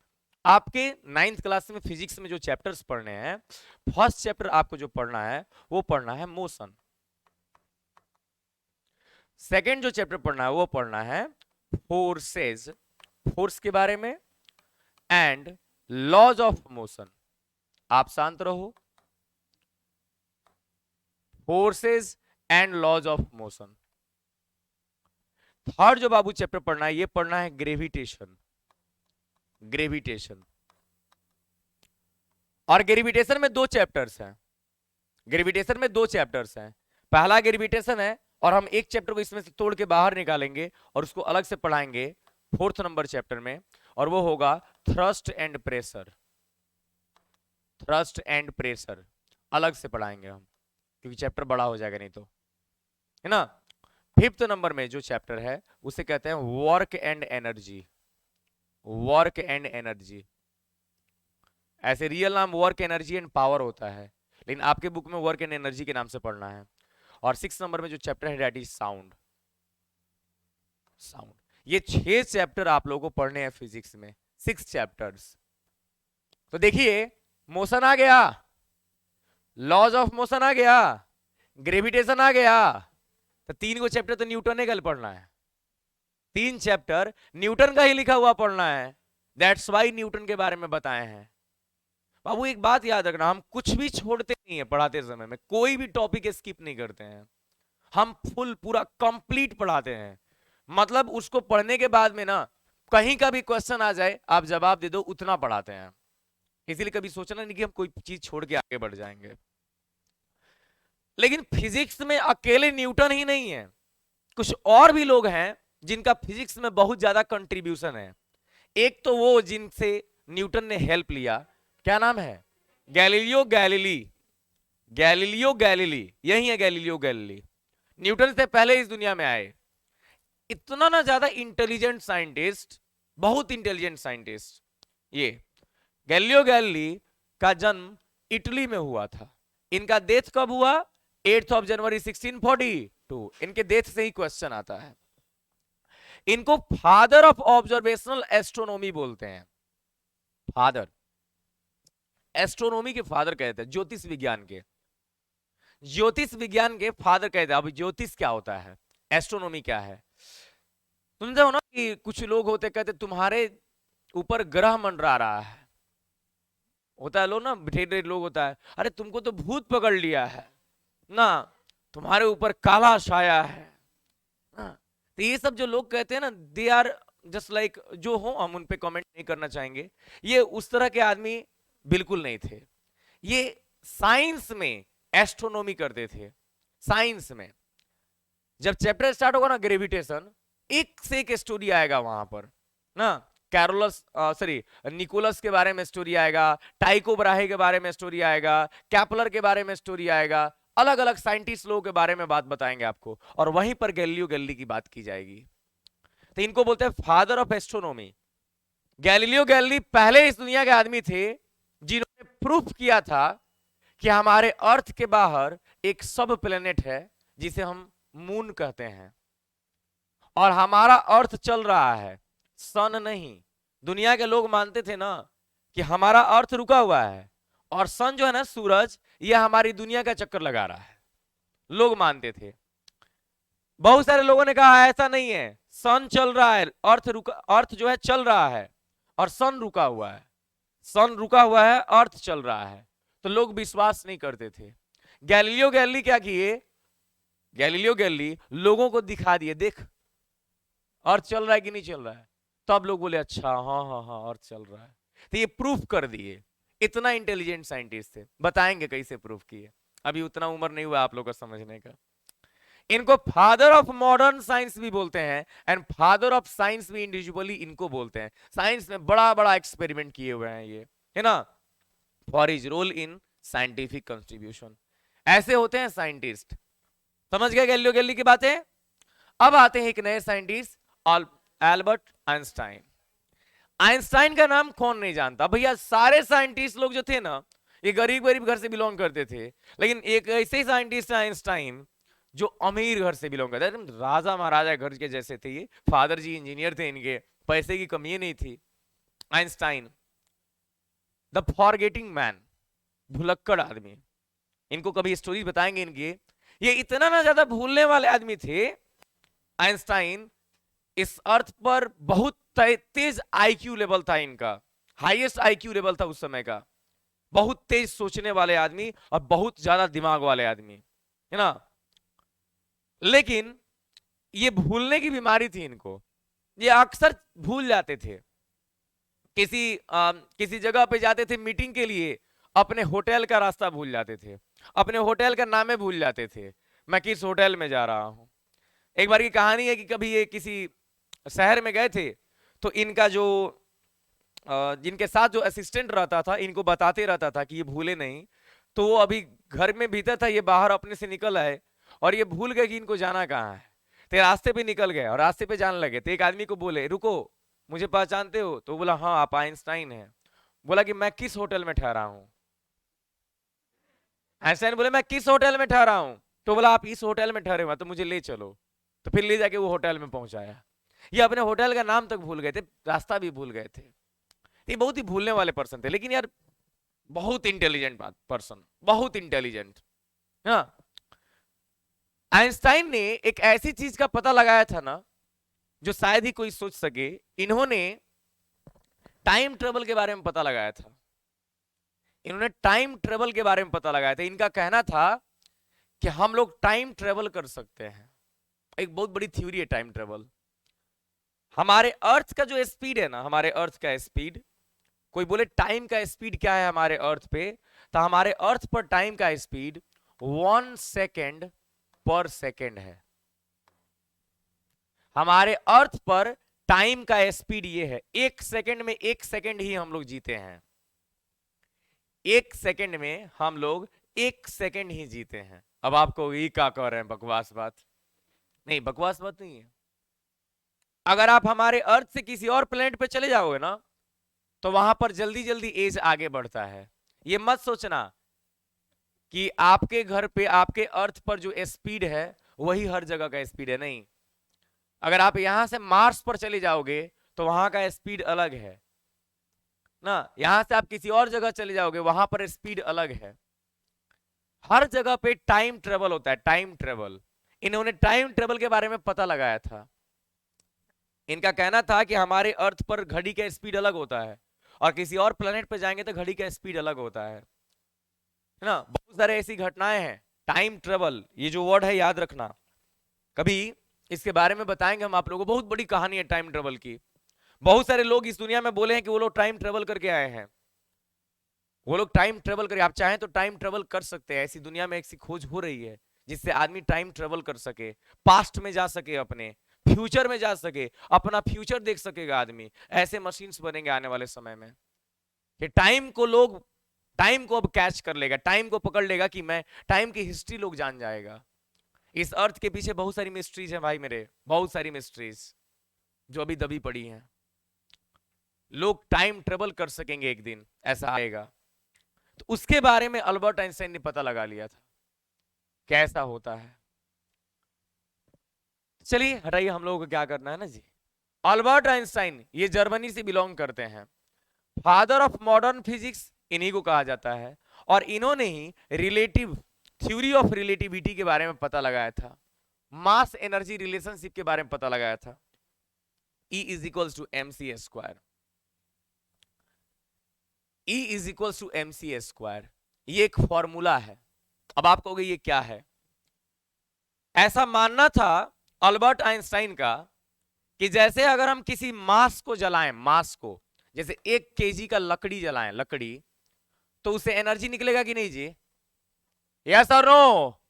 आपके 9th क्लास में फिजिक्स में जो चैप्टर्स पढ़ने हैं, फर्स्ट चैप्टर आपको जो पढ़ना है वो पढ़ना है मोशन। सेकेंड जो चैप्टर पढ़ना है वो पढ़ना है फोर्सेस, फोर्स के बारे में, एंड लॉज ऑफ मोशन। आप शांत रहो। Forces and laws of motion. Third जो बाबू चैप्टर पढ़ना है, ये पढ़ना है ग्रेविटेशन। ग्रेविटेशन, और ग्रेविटेशन में 2 चैप्टर्स हैं। ग्रेविटेशन में 2 चैप्टर्स हैं। पहला ग्रेविटेशन है, और हम एक चैप्टर को इसमें से तोड़ के बाहर निकालेंगे और उसको अलग से पढ़ाएंगे 4th नंबर चैप्टर में, और वो होगा thrust and pressure. Thrust and pressure अलग से पढ़ाएंगे हम, क्योंकि चैप्टर बड़ा हो जाएगा नहीं तो, है ना। 5th नंबर में जो चैप्टर है उसे कहते हैं work and energy. Work and energy, ऐसे रियल नाम वर्क एनर्जी एंड पावर होता है, लेकिन आपके बुक में वर्क एंड एनर्जी के नाम से पढ़ना है। और 6th नंबर में जो चैप्टर है दैट इज साउंड। साउंड, ये 6 चैप्टर आप लोगों को पढ़ने हैं फिजिक्स में, 6 चैप्टर्स। तो देखिए मोशन आ गया, लॉज ऑफ मोशन आ गया, ग्रेविटेशन आ गया, तो 3 को चैप्टर तो न्यूटन का पढ़ना है। 3 चैप्टर न्यूटन का ही लिखा हुआ पढ़ना है, दैट्स वाई न्यूटन के बारे में बताए हैं। बाबू एक बात याद रखना, हम कुछ भी छोड़ते नहीं है पढ़ाते समय में, कोई भी टॉपिक स्किप नहीं करते हैं। हम फुल पूरा कंप्लीट पढ़ाते हैं, मतलब उसको पढ़ने के बाद में ना कहीं का भी क्वेश्चन आ जाए आप जवाब दे दो, उतना पढ़ाते हैं। इसीलिए कभी सोचना नहीं कि हम कोई चीज छोड़ के आगे बढ़ जाएंगे। लेकिन फिजिक्स में अकेले न्यूटन ही नहीं है, कुछ और भी लोग हैं जिनका फिजिक्स में बहुत ज्यादा कंट्रीब्यूशन है। एक तो वो जिनसे न्यूटन ने हेल्प लिया, क्या नाम है, गैलीलियो गैलीली। गैलीलियो गैलीली, यही है गैलीलियो गैलीली, न्यूटन से पहले इस दुनिया में आए। इतना ना ज्यादा इंटेलिजेंट साइंटिस्ट, बहुत इंटेलिजेंट साइंटिस्ट। ये गैलीलियो गैलीली का जन्म इटली में हुआ था। इनका डेथ कब हुआ, 8 जनवरी 1642। इनके डेथ से ही क्वेश्चन आता है। इनको फादर ऑफ ऑब्जर्वेशनल एस्ट्रोनॉमी बोलते हैं। फादर, एस्ट्रोनॉमी के फादर कहते हैं, ज्योतिष विज्ञान के, ज्योतिष विज्ञान के फादर कहते हैं। अब ज्योतिष क्या होता है, एस्ट्रोनॉमी क्या है, समझे हो ना कि कुछ लोग होते कहते तुम्हारे ऊपर ग्रह मंडरा रहा है, होता है लोग ना, ढेर लोग होता है, अरे तुमको तो भूत पकड़ लिया है ना, तुम्हारे ऊपर काला छाया है ना। तो ये सब जो लोग कहते हैं ना, दे आर जस्ट लाइक, जो हो हम उन पे कमेंट नहीं करना चाहेंगे, ये उस तरह के आदमी बिल्कुल नहीं थे। ये साइंस में एस्ट्रोनॉमी करते थे। साइंस में जब चैप्टर स्टार्ट होगा ना ग्रेविटेशन, एक से एक स्टोरी आएगा वहां पर ना, कैरोलस सॉरी निकोलस के बारे में स्टोरी आएगा, टाइको ब्राहे के बारे में स्टोरी आएगा, कैपलर के बारे में स्टोरी आएगा, अलग अलग साइंटिस्ट लोगों के बारे में बात बताएंगे आपको, और वहीं पर गैलीलियो गैलीली की बात की जाएगी। तो इनको बोलते हैं father of astronomy. Galileo Galilei पहले इस दुनिया के आदमी थे जिन्होंने प्रूफ किया था कि हमारे अर्थ के बाहर एक सब प्लेनेट है जिसे हम मून कहते हैं, और हमारा अर्थ चल रहा है, सन नहीं। दुनिया के लोग मानते थे ना कि हमारा अर्थ रुका हुआ है, और सन जो है ना, सूरज, यह हमारी दुनिया का चक्कर लगा रहा है, लोग मानते थे। बहुत सारे लोगों ने कहा ऐसा नहीं है, सन चल रहा है, अर्थ रुका, अर्थ जो है चल रहा है और सन रुका हुआ है, सन रुका हुआ है, अर्थ चल रहा है। तो लोग विश्वास नहीं करते थे। गैलीलियो गैलीली क्या किए, गैलीलियो गैलीली लोगों को दिखा दिए, देख अर्थ चल रहा है कि नहीं चल रहा है। तब लोग बोले अच्छा हाँ हाँ हाँ अर्थ चल रहा है, तो ये प्रूफ कर दिए। इतना इंटेलिजेंट साइंटिस्ट थे, बताएंगे कैसे प्रूफ किए, अभी उतना उम्र नहीं हुआ आप लोग का समझने का। इनको फादर ऑफ मॉडर्न साइंस भी बोलते हैं, एंड फादर ऑफ साइंस भी इंडिविजुअली इनको बोलते हैं। साइंस में बड़ा बड़ा एक्सपेरिमेंट किए हुए हैं ये, है ना, for his role in scientific contribution. ऐसे होते हैं साइंटिस्ट। समझ गए गैलीलियो गैलीली की बातें। अब आते हैं एक नए साइंटिस्ट, एल्बर्ट आइंस्टाइन। आइंस्टाइन का नाम कौन नहीं जानता भैया, सारे साइंटिस्ट लोग जो थे ना, ये गरीब गरीब घर से बिलोंग करते थे, लेकिन एक ऐसे ही साइंटिस्ट है आइंस्टाइन जो अमीर घर से बिलोंग करता है, एकदम राजा महाराजा घर के जैसे थे ये। फादर जी इंजीनियर थे, इनके पैसे की कमी नहीं थी। आइंस्टाइन द फॉरगेटिंग मैन, भुलक्कड़ आदमी। इनको कभी स्टोरी बताएंगे इनकी। ये इतना ना ज्यादा भूलने वाले आदमी थे आइंस्टाइन, इस अर्थ पर बहुत तेज आईक्यू लेवल था इनका, हाईएस्ट आईक्यू लेवल था उस समय का, बहुत तेज सोचने वाले आदमी और बहुत ज्यादा दिमाग वाले आदमी, है ना। लेकिन ये भूलने की बीमारी थी इनको, ये अक्सर भूल जाते थे। किसी जगह पे जाते थे मीटिंग के लिए, अपने होटल का रास्ता भूल जाते थे, अपने होटल का नाम भूल जाते थे, मैं किस होटल में जा रहा हूं। एक बार की कहानी है कि कभी ये किसी शहर में गए थे, तो इनका जो जिनके साथ जो असिस्टेंट रहता था इनको बताते रहता था कि ये भूले नहीं। तो वो अभी घर में भीतर था, ये बाहर अपने से निकल आए और ये भूल गए कि इनको जाना कहाँ है। तो रास्ते पे निकल गए और रास्ते पे जाने लगे, तो एक आदमी को बोले रुको मुझे पहचानते हो, तो बोला हाँ आप आइंस्टाइन हैं। बोला कि मैं किस होटल में ठहरा हूं। आइंस्टाइन बोले मैं किस होटल में ठहरा हूं, तो बोला आप इस होटल में ठहरे हुए तो मुझे ले चलो। तो फिर ले जाके वो होटल में पहुंचाया। ये अपने होटल का नाम तक भूल गए थे, रास्ता भी भूल गए थे। ये बहुत ही भूलने वाले पर्सन थे, लेकिन यार बहुत इंटेलिजेंट पर्सन, बहुत इंटेलिजेंट। हाँ, आइंस्टाइन ने एक ऐसी चीज का पता लगाया था ना जो शायद ही कोई सोच सके। इन्होंने टाइम ट्रेवल के बारे में पता लगाया था। इन्होंने टाइम ट्रेवल के बारे में पता लगाया था। इनका कहना था कि हम लोग टाइम ट्रेवल कर सकते हैं। एक बहुत बड़ी थ्योरी है टाइम ट्रेवल। हमारे अर्थ का जो स्पीड है ना, हमारे अर्थ का स्पीड, कोई बोले टाइम का स्पीड क्या है हमारे अर्थ पे, तो हमारे अर्थ पर टाइम का स्पीड 1 सेकेंड पर सेकेंड है। हमारे अर्थ पर टाइम का स्पीड ये है, 1 सेकेंड में 1 सेकेंड ही हम लोग जीते हैं। 1 सेकेंड में हम लोग 1 सेकेंड ही जीते हैं। अब आपको ये क्या कह रहे हैं, बकवास बात? नहीं, बकवास बात नहीं है। अगर आप हमारे अर्थ से किसी और प्लेनेट पे चले जाओगे ना, तो वहां पर जल्दी जल्दी एज आगे बढ़ता है। ये मत सोचना कि आपके घर पे, आपके अर्थ पर जो स्पीड है वही हर जगह का स्पीड है, नहीं। अगर आप यहां से मार्स पर चले जाओगे तो वहां का स्पीड अलग है ना, यहां से आप किसी और जगह चले जाओगे वहां पर स्पीड अलग है। हर जगह पे टाइम ट्रेवल होता है, टाइम ट्रेवल। इन्होंने टाइम ट्रेवल के बारे में पता लगाया था। इनका कहना था कि हमारे अर्थ पर घड़ी का स्पीड अलग होता है और किसी और प्लेनेट पर जाएंगे तो घड़ी का स्पीड अलग होता है ना। बहुत सारे ऐसी घटनाएं हैं। टाइम ट्रेवल ये जो वर्ड है याद रखना, कभी इसके बारे में बताएंगे हम आप लोगों को। बहुत बड़ी कहानी है टाइम ट्रेवल की। बहुत सारे लोग इस दुनिया में बोले हैं कि वो लोग टाइम ट्रेवल करके आए हैं, वो लोग टाइम ट्रेवल कर, आप चाहें तो टाइम ट्रेवल कर सकते हैं। ऐसी दुनिया में ऐसी खोज हो रही है जिससे आदमी टाइम ट्रेवल कर सके, पास्ट में जा सके, अपने फ्यूचर में जा सके, अपना फ्यूचर देख सकेगा आदमी। ऐसे मशीन्स बनेंगे आने वाले समय में कि टाइम को लोग, टाइम को अब कैच कर लेगा, टाइम को पकड़ लेगा कि मैं टाइम की हिस्ट्री लोग जान जाएगा। इस अर्थ के पीछे बहुत सारी मिस्ट्रीज हैं भाई मेरे, बहुत सारी मिस्ट्रीज जो अभी दबी पड़ी हैं। लोग टाइम ट्रेवल कर सकेंगे एक दिन, ऐसा आएगा। तो उसके बारे में अल्बर्ट आइंस्टाइन ने पता लगा लिया था कैसा होता है। चलिए हटाइए, हम लोगों को क्या करना है ना जी। अल्बर्ट आइंस्टाइन ये जर्मनी से बिलोंग करते हैं, फादर ऑफ मॉडर्न फिजिक्स इन्हीं को कहा जाता है। और इन्होंने ही रिलेटिव थ्योरी ऑफ रिलेटिविटी के बारे में पता लगाया था, मास एनर्जी रिलेशनशिप के बारे में पता लगाया था। E is equals to M C square, E is equals to M C square, ये एक फॉर्मूला है। अब आप कहोगे ये क्या है? ऐसा मानना था अल्बर्ट आइंस्टाइन का कि जैसे अगर हम किसी मास को जलाएं, मास को, जैसे 1 kg का लकड़ी जलाएं, लकड़ी, तो उससे एनर्जी निकलेगा कि नहीं जी? यस और नो?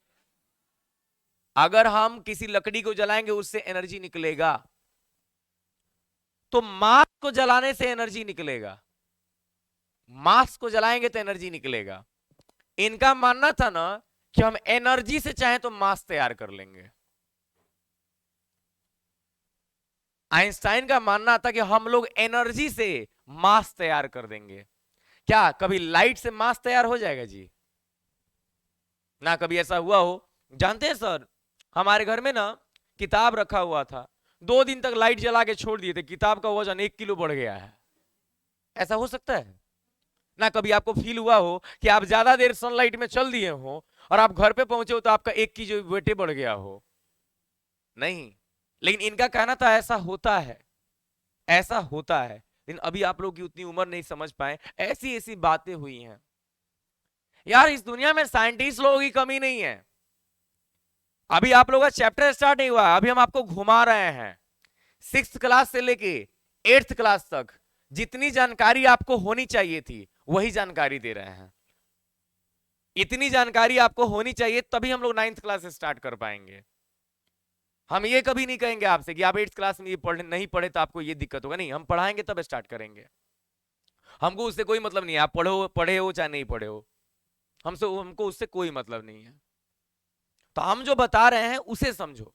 अगर हम किसी लकड़ी को जलाएंगे उससे एनर्जी निकलेगा, तो मास को जलाने से एनर्जी निकलेगा, मास को जलाएंगे तो एनर्जी निकलेगा। इनका मानना था ना कि हम एनर्जी से चाहे तो मास तैयार कर लेंगे। आइंस्टाइन का मानना था कि हम लोग एनर्जी से मास तैयार कर देंगे। क्या कभी लाइट से मास तैयार हो जाएगा जी? ना कभी ऐसा हुआ हो। जानते हैं सर, हमारे घर में ना किताब रखा हुआ था, 2 दिन तक लाइट जला के छोड़ दिए थे, किताब का वजन 1 किलो बढ़ गया है। ऐसा हो सकता है? ना कभी आपको फील हुआ हो कि आप ज्यादा देर सनलाइट में चल दिए हो और आप घर पे पहुंचे हो तो आपका 1 kg वेट बढ़ गया हो? नहीं। लेकिन इनका कहना था ऐसा होता है, ऐसा होता है। लेकिन अभी आप लोग की उतनी उम्र नहीं समझ पाए, ऐसी ऐसी बातें हुई हैं यार। इस दुनिया में साइंटिस्ट लोगों की कमी नहीं है। अभी आप लोगों का चैप्टर स्टार्ट नहीं हुआ, अभी हम आपको घुमा रहे हैं 6th क्लास से लेके 8th क्लास तक। जितनी जानकारी आपको होनी चाहिए थी वही जानकारी दे रहे हैं। इतनी जानकारी आपको होनी चाहिए तभी हम लोग 9th क्लास से स्टार्ट कर पाएंगे। हम ये कभी नहीं कहेंगे आपसे कि आप 8th क्लास में ये नहीं पढ़े तो आपको ये दिक्कत होगा, नहीं। हम पढ़ाएंगे तब स्टार्ट करेंगे। हमको उससे कोई मतलब नहीं है आप पढ़े हो चाहे नहीं पढ़े हो, हमको उससे कोई मतलब नहीं है। तो हम जो बता रहे हैं उसे समझो।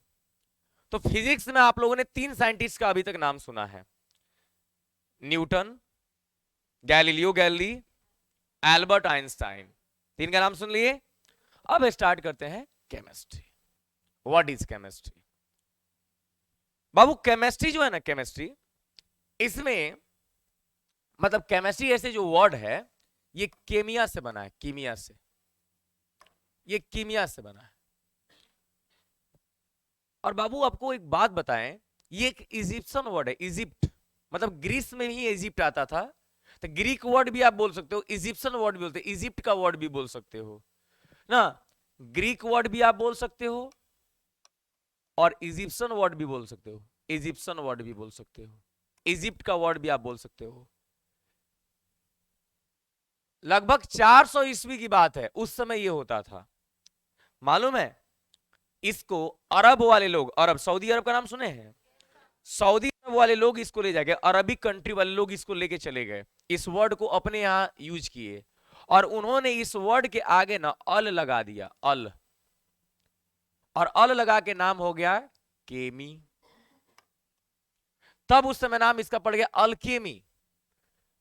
तो फिजिक्स में आप लोगों ने 3 साइंटिस्ट का अभी तक नाम सुना है, Newton, Galileo Galilei, Albert Einstein. 3 का नाम सुन लिए। अब स्टार्ट करते हैं chemistry. What is chemistry? Babu chemistry जो है ना, केमिस्ट्री, इसमें मतलब केमिस्ट्री ऐसे जो वर्ड है ये केमिया से बना है, कीमिया से, ये कीमिया से बना है। और बाबू आपको एक बात बताएं, ये एक इजिप्शियन वर्ड है। इजिप्ट मतलब ग्रीस में ही इजिप्ट आता था, तो ग्रीक वर्ड भी आप बोल सकते हो, इजिप्शियन वर्ड भी बोलते हो, इजिप्ट का वर्ड भी बोल सकते हो ना। ग्रीक वर्ड भी आप बोल सकते हो और इजिप्शियन वर्ड भी बोल सकते हो, इजिप्शियन वर्ड भी बोल सकते हो, इजिप्ट का वर्ड भी आप बोल सकते हो। लगभग 400 ईस्वी की बात है, उस समय ये होता था। मालूम है, इसको अरब वाले लोग, अरब सऊदी अरब का नाम सुने हैं, सऊदी अरब वाले लोग इसको ले जाके, अरबिक कंट्री वाले लोग इसको लेके चले गए, इस वर्ड को अपने यहां यूज किए और उन्होंने इस वर्ड के आगे ना अल लगा दिया, अल, और अल लगा के नाम हो गया केमी। तब उस समय नाम इसका पड़ गया अल्केमी।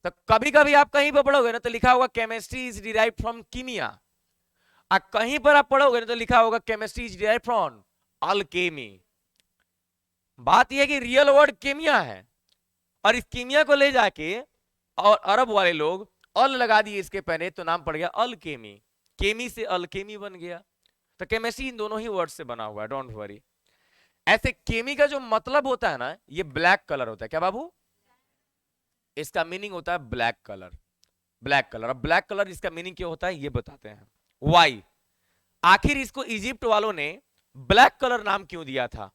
तो कभी कभी आप कहीं पर पढ़ोगे ना तो लिखा होगा केमिस्ट्री इज डिराइव्ड फ्रॉम कीमिया, और कहीं पर आप पढ़ोगे ना तो लिखा होगा chemistry is derived from Alchemy. बात यह है कि रियल वर्ड केमिया है, और इस कीमिया को ले जाके और अरब वाले लोग अल लगा दिए इसके पहले, तो नाम पड़ गया अल्केमी, केमी से अल्केमी बन गया। तो केमिस्ट्री इन दोनों ही वर्ड से बना हुआ है, डोंट वरी। ऐसे केमी का जो मतलब होता है ना, ये ब्लैक कलर होता है। क्या बाबू? इसका मीनिंग होता है ब्लैक कलर, ब्लैक कलर। अब ब्लैक कलर इसका मीनिंग क्या होता है ये बताते हैं। वाई, आखिर इसको इजिप्ट वालों ने ब्लैक कलर नाम क्यों दिया था,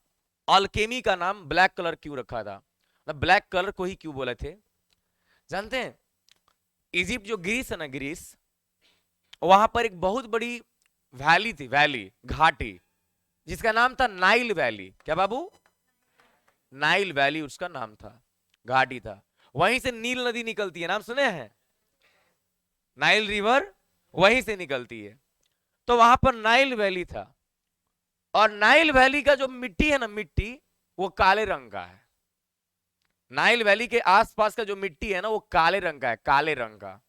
अल्केमी का नाम ब्लैक कलर क्यों रखा था, ब्लैक कलर को ही क्यों बोले थे? जानते हैं, इजिप्ट जो ग्रीस है ना, ग्रीस, वहां पर एक बहुत बड़ी वैली थी, वैली, घाटी, जिसका नाम था नाइल वैली। क्या बाबू? नाइल वैली उसका नाम था, घाटी था। वहीं से नील नदी निकलती है, नाम सुने हैं? नाइल रिवर वहीं से निकलती है। तो वहां पर नाइल वैली था, और नाइल वैली का जो मिट्टी है ना, मिट्टी वो काले रंग का है। नाइल वैली के आसपास का जो मिट्टी है ना, वो काले रंग का है, काले रंग का।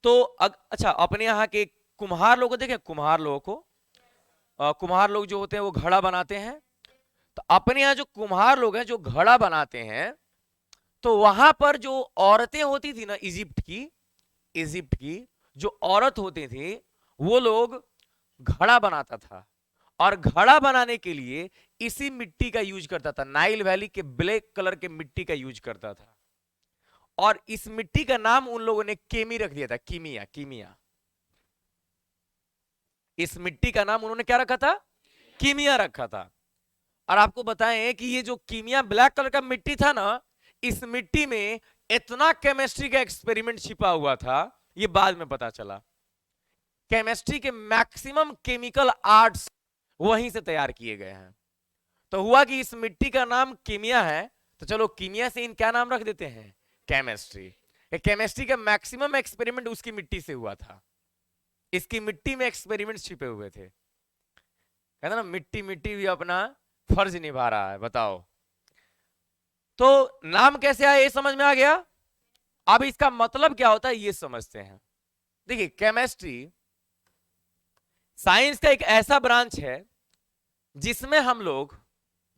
तो अच्छा, अपने यहाँ के कुम्हार लोगों को देखे, कुम्हार लोगों को, कुम्हार लोग जो होते हैं वो घड़ा बनाते हैं। तो अपने यहाँ जो कुम्हार लोग हैं जो घड़ा बनाते हैं, तो वहां पर जो औरतें होती थी ना, इजिप्ट की, इजिप्ट की जो औरत होती थी, वो लोग घड़ा बनाता था, और घड़ा बनाने के लिए इसी मिट्टी का यूज करता था, नाइल वैली के ब्लैक कलर के मिट्टी का यूज करता था। और इस मिट्टी का नाम उन लोगों ने केमी रख दिया था, कीमिया, कीमिया। इस मिट्टी का नाम उन्होंने क्या रखा था? कीमिया रखा था। और आपको बताएं कि ये जो कीमिया ब्लैक कलर का मिट्टी था ना, इस मिट्टी में इतना केमिस्ट्री का एक्सपेरिमेंट छिपा हुआ था, ये बाद में पता चला। केमिस्ट्री के मैक्सिमम केमिकल आर्ट्स वहीं से तैयार किए गए हैं। तो हुआ कि इस मिट्टी का नाम कीमिया है, तो चलो कीमिया से इन क्या नाम रख देते हैं? केमिस्ट्री। केमिस्ट्री का मैक्सिमम एक्सपेरिमेंट उसकी मिट्टी से हुआ था, इसकी मिट्टी में एक्सपेरिमेंट छिपे हुए थे। कहते ना, मिट्टी मिट्टी भी अपना फर्ज निभा रहा है, बताओ। तो नाम कैसे आया ये समझ में आ गया। अब इसका मतलब क्या होता है ये समझते हैं। देखिए, केमिस्ट्री साइंस का एक ऐसा ब्रांच है जिसमें हम लोग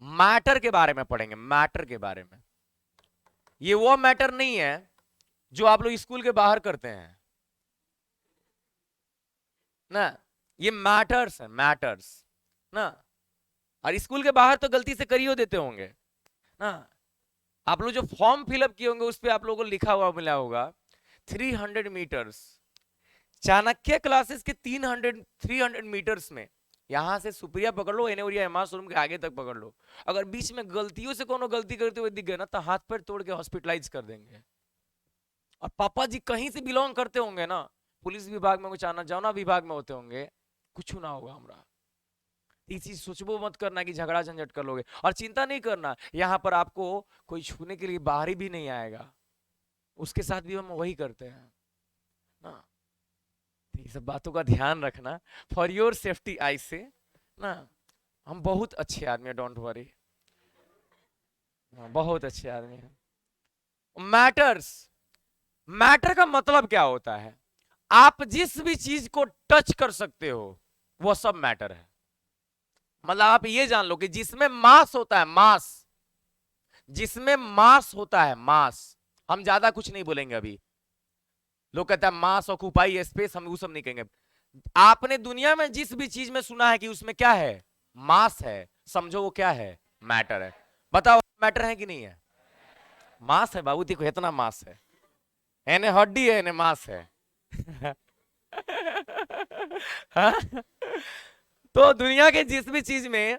मैटर के बारे में पढ़ेंगे, मैटर के बारे में। ये वो मैटर नहीं है जो आप लोग स्कूल के बाहर करते हैं ना, ये मैटर्स है, मैटर्स ना। और स्कूल के बाहर तो गलती से करियो देते होंगे ना। आप लोग जो फॉर्म फिलअप किए होंगे उस पर आप लोगों को लिखा हुआ मिला होगा 300 मीटर्स। चाणक्य क्लासेस के 300 मीटर्स में यहां से सुप्रिया पकड़ लो, एनोरिया एमा शोरूम के आगे तक पकड़ लो, अगर बीच में गलतियों से कोनो गलती करते हुए दिख गए ना, तो हाथ पैर तोड़ के हॉस्पिटलाइज कर देंगे। और पापा जी कहीं से बिलोंग करते होंगे ना, पुलिस विभाग में, कुछ आना जाना विभाग में होते होंगे, कुछ ना होगा हमारा। इसी सोचबो मत करना कि झगड़ा झंझट कर लोगे, और चिंता नहीं करना, यहाँ पर आपको कोई छूने के लिए बाहरी भी नहीं आएगा, उसके साथ भी हम वही करते हैं ना। ये सब बातों का ध्यान रखना फॉर योर सेफ्टी आई से ना। हम बहुत अच्छे आदमी हैं, डोंट वरी, बहुत अच्छे आदमी हैं। मैटर्स, मैटर का मतलब क्या होता है? आप जिस भी चीज को टच कर सकते हो वो सब मैटर है। मतलब आप ये जान लो कि जिसमें मास होता है, मास, जिसमें मास होता है, मास, हम ज्यादा कुछ नहीं बोलेंगे अभी। लोग कहते हैं मास ऑक्यूपाई स्पेस, हम वो सब नहीं कहेंगे। आपने दुनिया में जिस भी चीज में सुना है कि उसमें क्या है? मास है, समझो वो क्या है? मैटर है। बताओ मैटर है कि नहीं है? मास है बाबू, देखो इतना मास है, एने हड्डी है, एने मास है। हाँ? तो दुनिया के जिस भी चीज में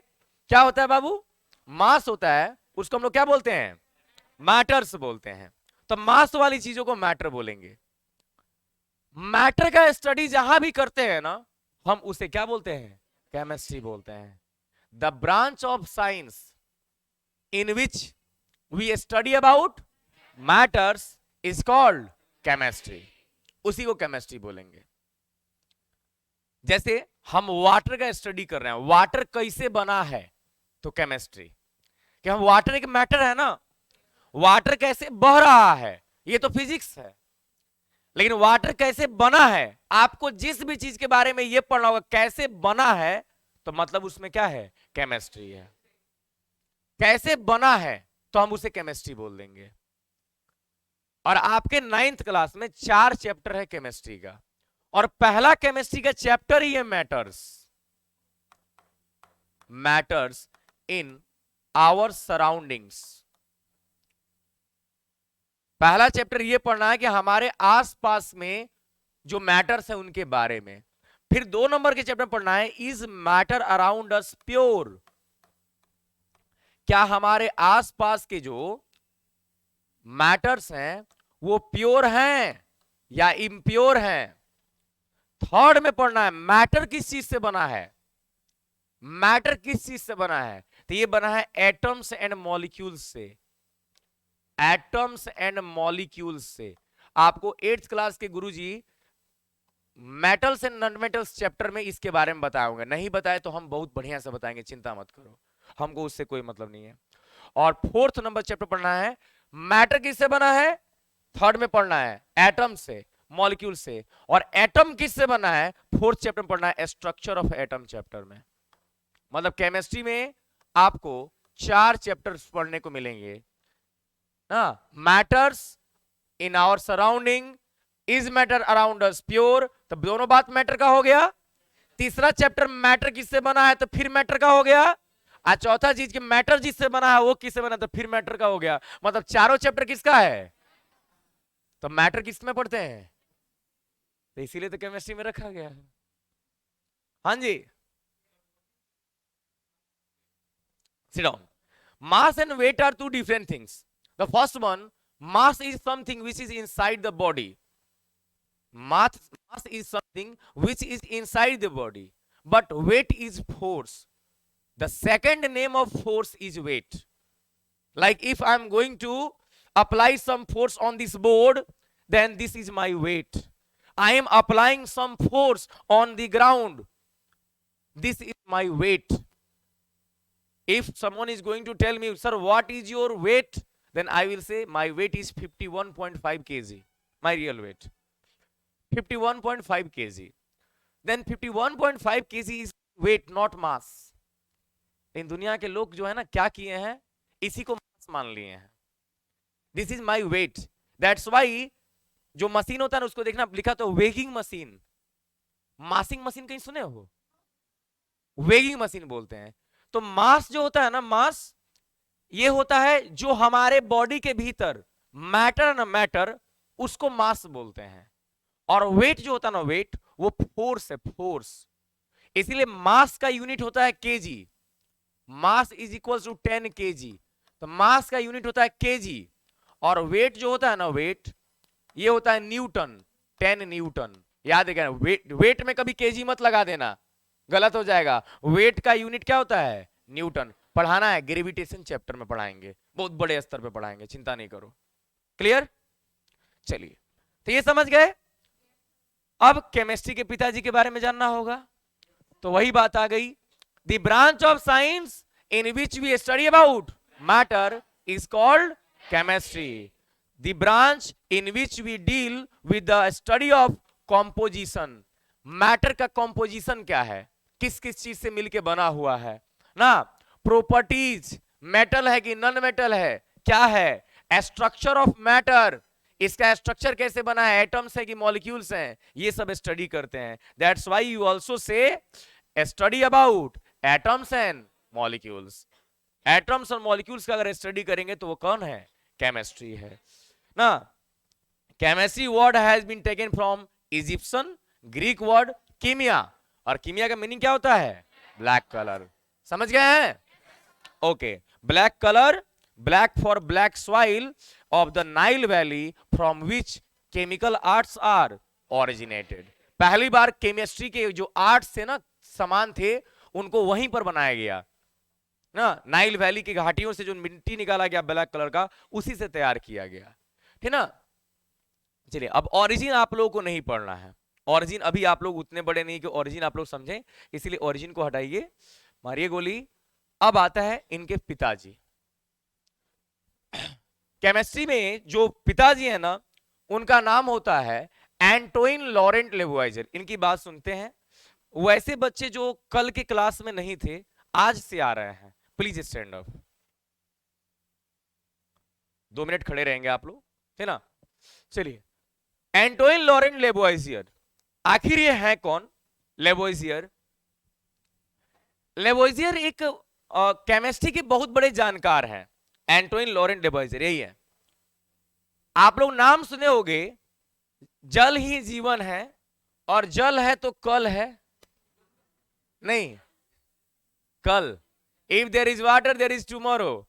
क्या होता है बाबू, मास होता है, उसको हम लोग क्या बोलते हैं, मैटर्स बोलते हैं। तो मास वाली चीजों को मैटर बोलेंगे। मैटर का स्टडी जहां भी करते हैं ना, हम उसे क्या बोलते हैं, केमिस्ट्री बोलते हैं। The branch of science in which we study about matters is called chemistry। उसी को केमिस्ट्री बोलेंगे। जैसे हम वाटर का स्टडी कर रहे हैं, वाटर कैसे बना है, तो केमिस्ट्री। कि हम वाटर एक मैटर है ना, वाटर कैसे बह रहा है ये तो फिजिक्स है, लेकिन वाटर कैसे बना है, आपको जिस भी चीज के बारे में ये पढ़ना होगा कैसे बना है, तो मतलब उसमें क्या है, केमिस्ट्री है। कैसे बना है तो हम उसे केमिस्ट्री बोल देंगे। और आपके 9th क्लास में 4 चैप्टर है केमिस्ट्री का, और पहला केमिस्ट्री का चैप्टर ही है matters. Matters in our surroundings. पहला चैप्टर ये पढ़ना है कि हमारे आसपास में जो मैटर्स है उनके बारे में। फिर 2 नंबर के चैप्टर पढ़ना है is matter around us pure. क्या हमारे आसपास के जो मैटर्स हैं वो प्योर हैं या इम्प्योर हैं। थर्ड में पढ़ना है मैटर किस चीज से बना है, मैटर किस चीज से बना है, तो ये बना है एटम्स एंड मॉलिक्यूल्स से। एटम्स एंड मॉलिक्यूल्स से। आपको 8th क्लास के गुरुजी metals and non metals chapter में इसके बारे में बताएंगे, नहीं बताए तो हम बहुत बढ़िया से बताएंगे, चिंता मत करो, हमको उससे कोई मतलब नहीं है। और 4th नंबर चैप्टर पढ़ना है मैटर किससे बना है, थर्ड में पढ़ना है एटम से, मॉलिक्यूल से। और एटम किससे बना है, 4th चैप्टर पढ़ना है स्ट्रक्चर ऑफ एटम चैप्टर में। मतलब केमिस्ट्री में आपको 4 चैप्टर्स पढ़ने को मिलेंगे ना। Matters in our surrounding, is matter around us pure, तो दोनों बात मैटर का हो गया। तीसरा चैप्टर मैटर किससे बना है, तो फिर मैटर का हो गया। और चौथा चीज कि मैटर जिससे बना है वो किससे बना, तो फिर मैटर का हो गया। मतलब चारों चैप्टर किसका है, तो मैटर किस में पढ़ते हैं, तो इसीलिए तो केमिस्ट्री में रखा गया है। हाँ जी, sit down। Mass and weight are two different things। The first one, mass is something which is inside the body। Mass is something which is inside the body, but weight is force। The second name of force is weight। Like if I am going to apply some force on this board, then this is my weight। I am applying some force on the ground, this is my weight। If someone is going to tell me, sir, what is your weight, then I will say my weight is 51.5 kg, my real weight 51.5 kg। then 51.5 kg is weight, not mass। इन दुनिया के लोग जो है ना क्या किए हैं, इसी को मास मान लिए हैं। This is my weight. That's why जो मशीन होता है ना उसको देखना लिखा तो वेगिंग मशीन। मासिंग मशीन कहीं सुने हो, वेगिंग मशीन बोलते हैं। तो मास जो होता है ना, मास ये होता है जो हमारे बॉडी के भीतर मैटर ना, मैटर उसको मास बोलते हैं। और वेट जो होता है ना, वेट वो फोर्स है, फोर्स। इसीलिए मास का यूनिट होता है KG. Mass is equal to 10 KG. तो मास का यूनिट होता है केजी। और वेट जो होता है ना, वेट ये होता है न्यूटन, 10 न्यूटन। याद है क्या, वेट में कभी केजी मत लगा देना, गलत हो जाएगा। वेट का यूनिट क्या होता है, न्यूटन। पढ़ाना है ग्रेविटेशन चैप्टर में पढ़ाएंगे, बहुत बड़े स्तर पे पढ़ाएंगे, चिंता नहीं करो। क्लियर, चलिए तो ये समझ गए। अब केमिस्ट्री के पिताजी के बारे में जानना होगा, तो वही बात आ गई। The branch of science in which we study about matter is called chemistry. The branch in which we deal with the study of composition. Matter का कॉम्पोजिशन क्या है, किस किस चीज से मिलके बना हुआ है ना। प्रॉपर्टीज, मेटल है कि नॉन मेटल है, क्या है। स्ट्रक्चर ऑफ मैटर, इसका स्ट्रक्चर कैसे बना है, एटम्स है कि मॉलिक्यूल्स हैं, ये सब स्टडी करते हैं। That's why you also say study about atoms and molecules. Atoms और मॉलिक्यूल्स का अगर स्टडी करेंगे तो वो कौन है, केमिस्ट्री है ना। Chemistry word has been taken from Egyptian, Greek word कीमिया, और कीमिया का मीनिंग क्या होता है? Black colour. समझ गए हैं? Okay, black colour, black for black soil of the Nile valley from which chemical arts are originated. पहली बार केमिस्ट्री के जो आर्ट्स थे ना, सामान थे, उनको वहीं पर बनाया गया ना, नाइल वैली की घाटियों से जो मिट्टी निकाला गया ब्लैक कलर का, उसी से तैयार किया गया, ठीक ना। चलिए, अब ओरिजिन आप लोगों को नहीं पढ़ना है। ओरिजिन अभी आप लोग उतने बड़े नहीं कि ओरिजिन आप लोग समझें, इसलिए ओरिजिन को हटाइए, मारिए गोली। अब आता है इनके पिताजी। केमिस्ट्री में जो पिताजी है ना, उनका नाम होता है एंटोइन लॉरेंट लेबुआइजर। इनकी बात सुनते हैं। वैसे बच्चे जो कल के क्लास में नहीं थे, आज से आ रहे हैं, प्लीज स्टैंड अप। 2 मिनट खड़े रहेंगे आप लोग, है ना। चलिए, एंटोइन लॉरेंट लेबुआइजर, आखिर ये है कौन? लेबुआइजर, लेबुआइजर एक केमिस्ट्री के बहुत बड़े जानकार हैं। एंटोइन लॉरेंट लेबुआइजर यही है। आप लोग नाम सुने होंगे, जल ही जीवन है, और जल है तो कल है, नहीं, कल। If there is water there is tomorrow,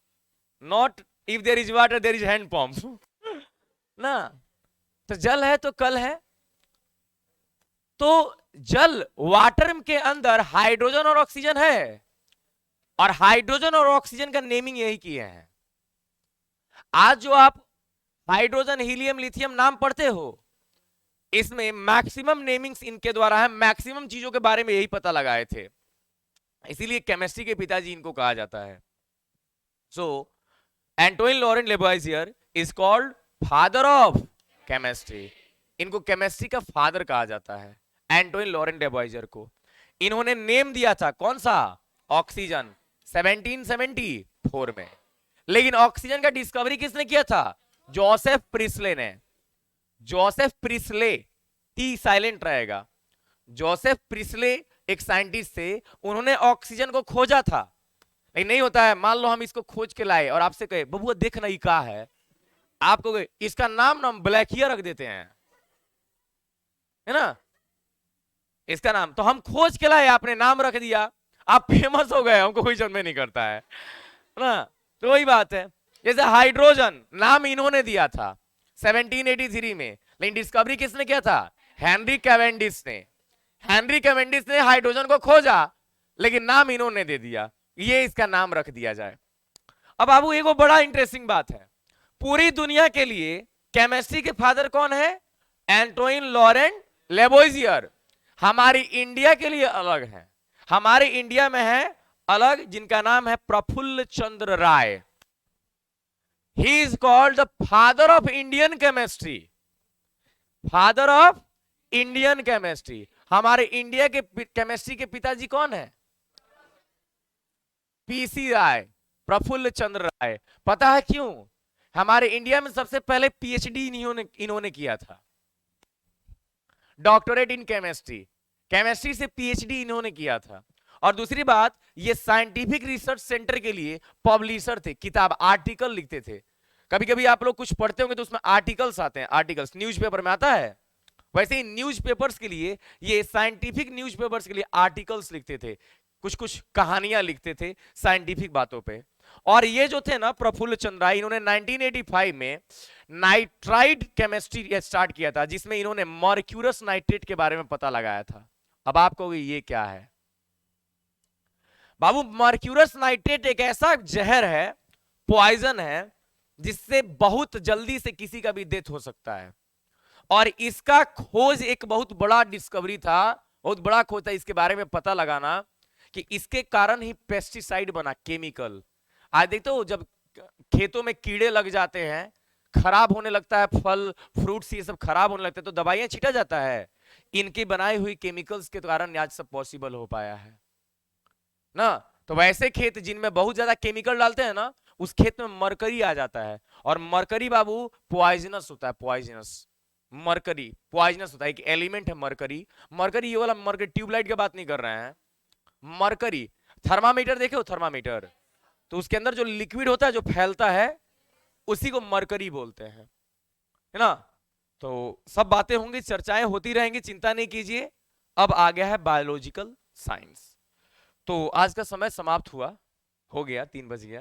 not if there is water there is hand pump ना। तो जल है तो कल है। तो जल, वाटर के अंदर हाइड्रोजन और ऑक्सीजन है, और हाइड्रोजन और ऑक्सीजन का नेमिंग यही किए हैं। आज जो आप हाइड्रोजन, हीलियम, लिथियम नाम पढ़ते हो, इसमें मैक्सिमम नेमिंग्स इनके द्वारा है। मैक्सिमम चीजों के बारे में यही पता लगाए थे, इसीलिए केमिस्ट्री के पिताजी इनको कहा जाता है। So Antoine Laurent Lavoisier is called father of chemistry. इनको केमिस्ट्री का फादर कहा जाता है, एंटोइन लॉरेंट लेबुआइजर को। इन्होंने नेम दिया था कौन सा? ऑक्सीजन, 1774 में। लेकिन ऑक्सीजन का डिस्कवरी किसने किया था? जोसेफ प्रिस्ले ने। जोसेफ प्रिस्ले, टी साइलेंट रहेगा। जोसेफ प्रिस्ले एक साइंटिस्ट थे, उन्होंने ऑक्सीजन को खोजा था। लेकिन नहीं होता है, मान लो हम इसको खोज के लाए और आपसे कहे बबुआ देखना ये क्या है, आपको इसका नाम हम ब्लैकिया रख देते हैं, है ना, इसका नाम तो हम खोज के लाए, आपने नाम रख दिया, आप फेमस हो गए, हमको कोई समझ में नहीं करता है ना। तो वही बात है, जैसे हाइड्रोजन नाम इन्होंने दिया था 1783 में, लेकिन डिस्कवरी किसने किया था? हेनरी कैवेंडिश ने। हेनरी कैवेंडिश ने हाइड्रोजन को खोजा, लेकिन नाम इन्होंने दे दिया, ये इसका नाम रख दिया जाए। अब बाबू एक बड़ा इंटरेस्टिंग बात है, पूरी दुनिया के लिए केमिस्ट्री के फादर कौन है? Antoine Laurent Lavoisier. हमारी इंडिया के लिए अलग है, हमारे इंडिया में है अलग, जिनका नाम है Prafulla Chandra Ray. He is called the father of Indian chemistry. Father of Indian chemistry. हमारे इंडिया के केमिस्ट्री के पिताजी कौन है? पीसी राय, प्रफुल्ल चंद्र राय। पता है क्यों? हमारे इंडिया में सबसे पहले पीएचडी इन्होंने किया था, डॉक्टरेट इन केमिस्ट्री। केमिस्ट्री से पीएचडी इन्होंने किया था। और दूसरी बात, ये साइंटिफिक रिसर्च सेंटर के लिए पब्लिशर थे, किताब, आर्टिकल लिखते थे। कभी कभी आप लोग कुछ पढ़ते होंगे तो उसमें आर्टिकल्स आते हैं, आर्टिकल्स न्यूज़पेपर में आता है, वैसे ही न्यूज़पेपर्स के लिए, ये साइंटिफिक न्यूज़पेपर्स के लिए आर्टिकल्स लिखते थे, कुछ कुछ कहानियां लिखते थे साइंटिफिक बातों पे। और ये जो थे ना प्रफुल्ल चंद्र राय, इन्होंने 1985 में नाइट्राइड केमिस्ट्री स्टार्ट किया था, जिसमें इन्होंने मर्क्यूरस नाइट्रेट के बारे में पता लगाया था। अब आप कहोगे ये क्या है? बाबू, मर्क्यूरस नाइट्रेट एक ऐसा जहर है, पॉइजन है, जिससे बहुत जल्दी से किसी का भी डेथ हो सकता है। और इसका खोज एक बहुत बड़ा डिस्कवरी था, बहुत बड़ा खोज था इसके बारे में पता लगाना, कि इसके कारण ही पेस्टिसाइड बना, केमिकल। आज देखते हो जब खेतों में कीड़े लग जाते हैं, खराब होने लगता है, फल फ्रूट्स ये सब खराब होने लगते हैं, तो दवाइयां छीटा जाता है। इनकी बनाई हुई केमिकल्स के कारण आज सब पॉसिबल हो पाया है ना। तो वैसे खेत जिनमें बहुत ज्यादा केमिकल डालते हैं ना, उस खेत में मरकरी आ जाता है, और मरकरी बाबू पॉइजनस होता है, पॉइजनस। मरकरी पॉइजनस होता है, एक एलिमेंट है मरकरी। मरकरी ये वाला मरकरी, ट्यूबलाइट की बात नहीं कर रहे हैं, मरकरी। थर्मामीटर देखे हो, थर्मामीटर, तो उसके अंदर जो लिक्विड होता है जो फैलता है, उसी को मरकरी बोलते हैं, है ना। तो सब बातें होंगी, चर्चाएं होती रहेंगी, चिंता नहीं कीजिए। अब आ गया है बायोलॉजिकल साइंस। तो आज का समय समाप्त हुआ, हो गया, 3 बज गया।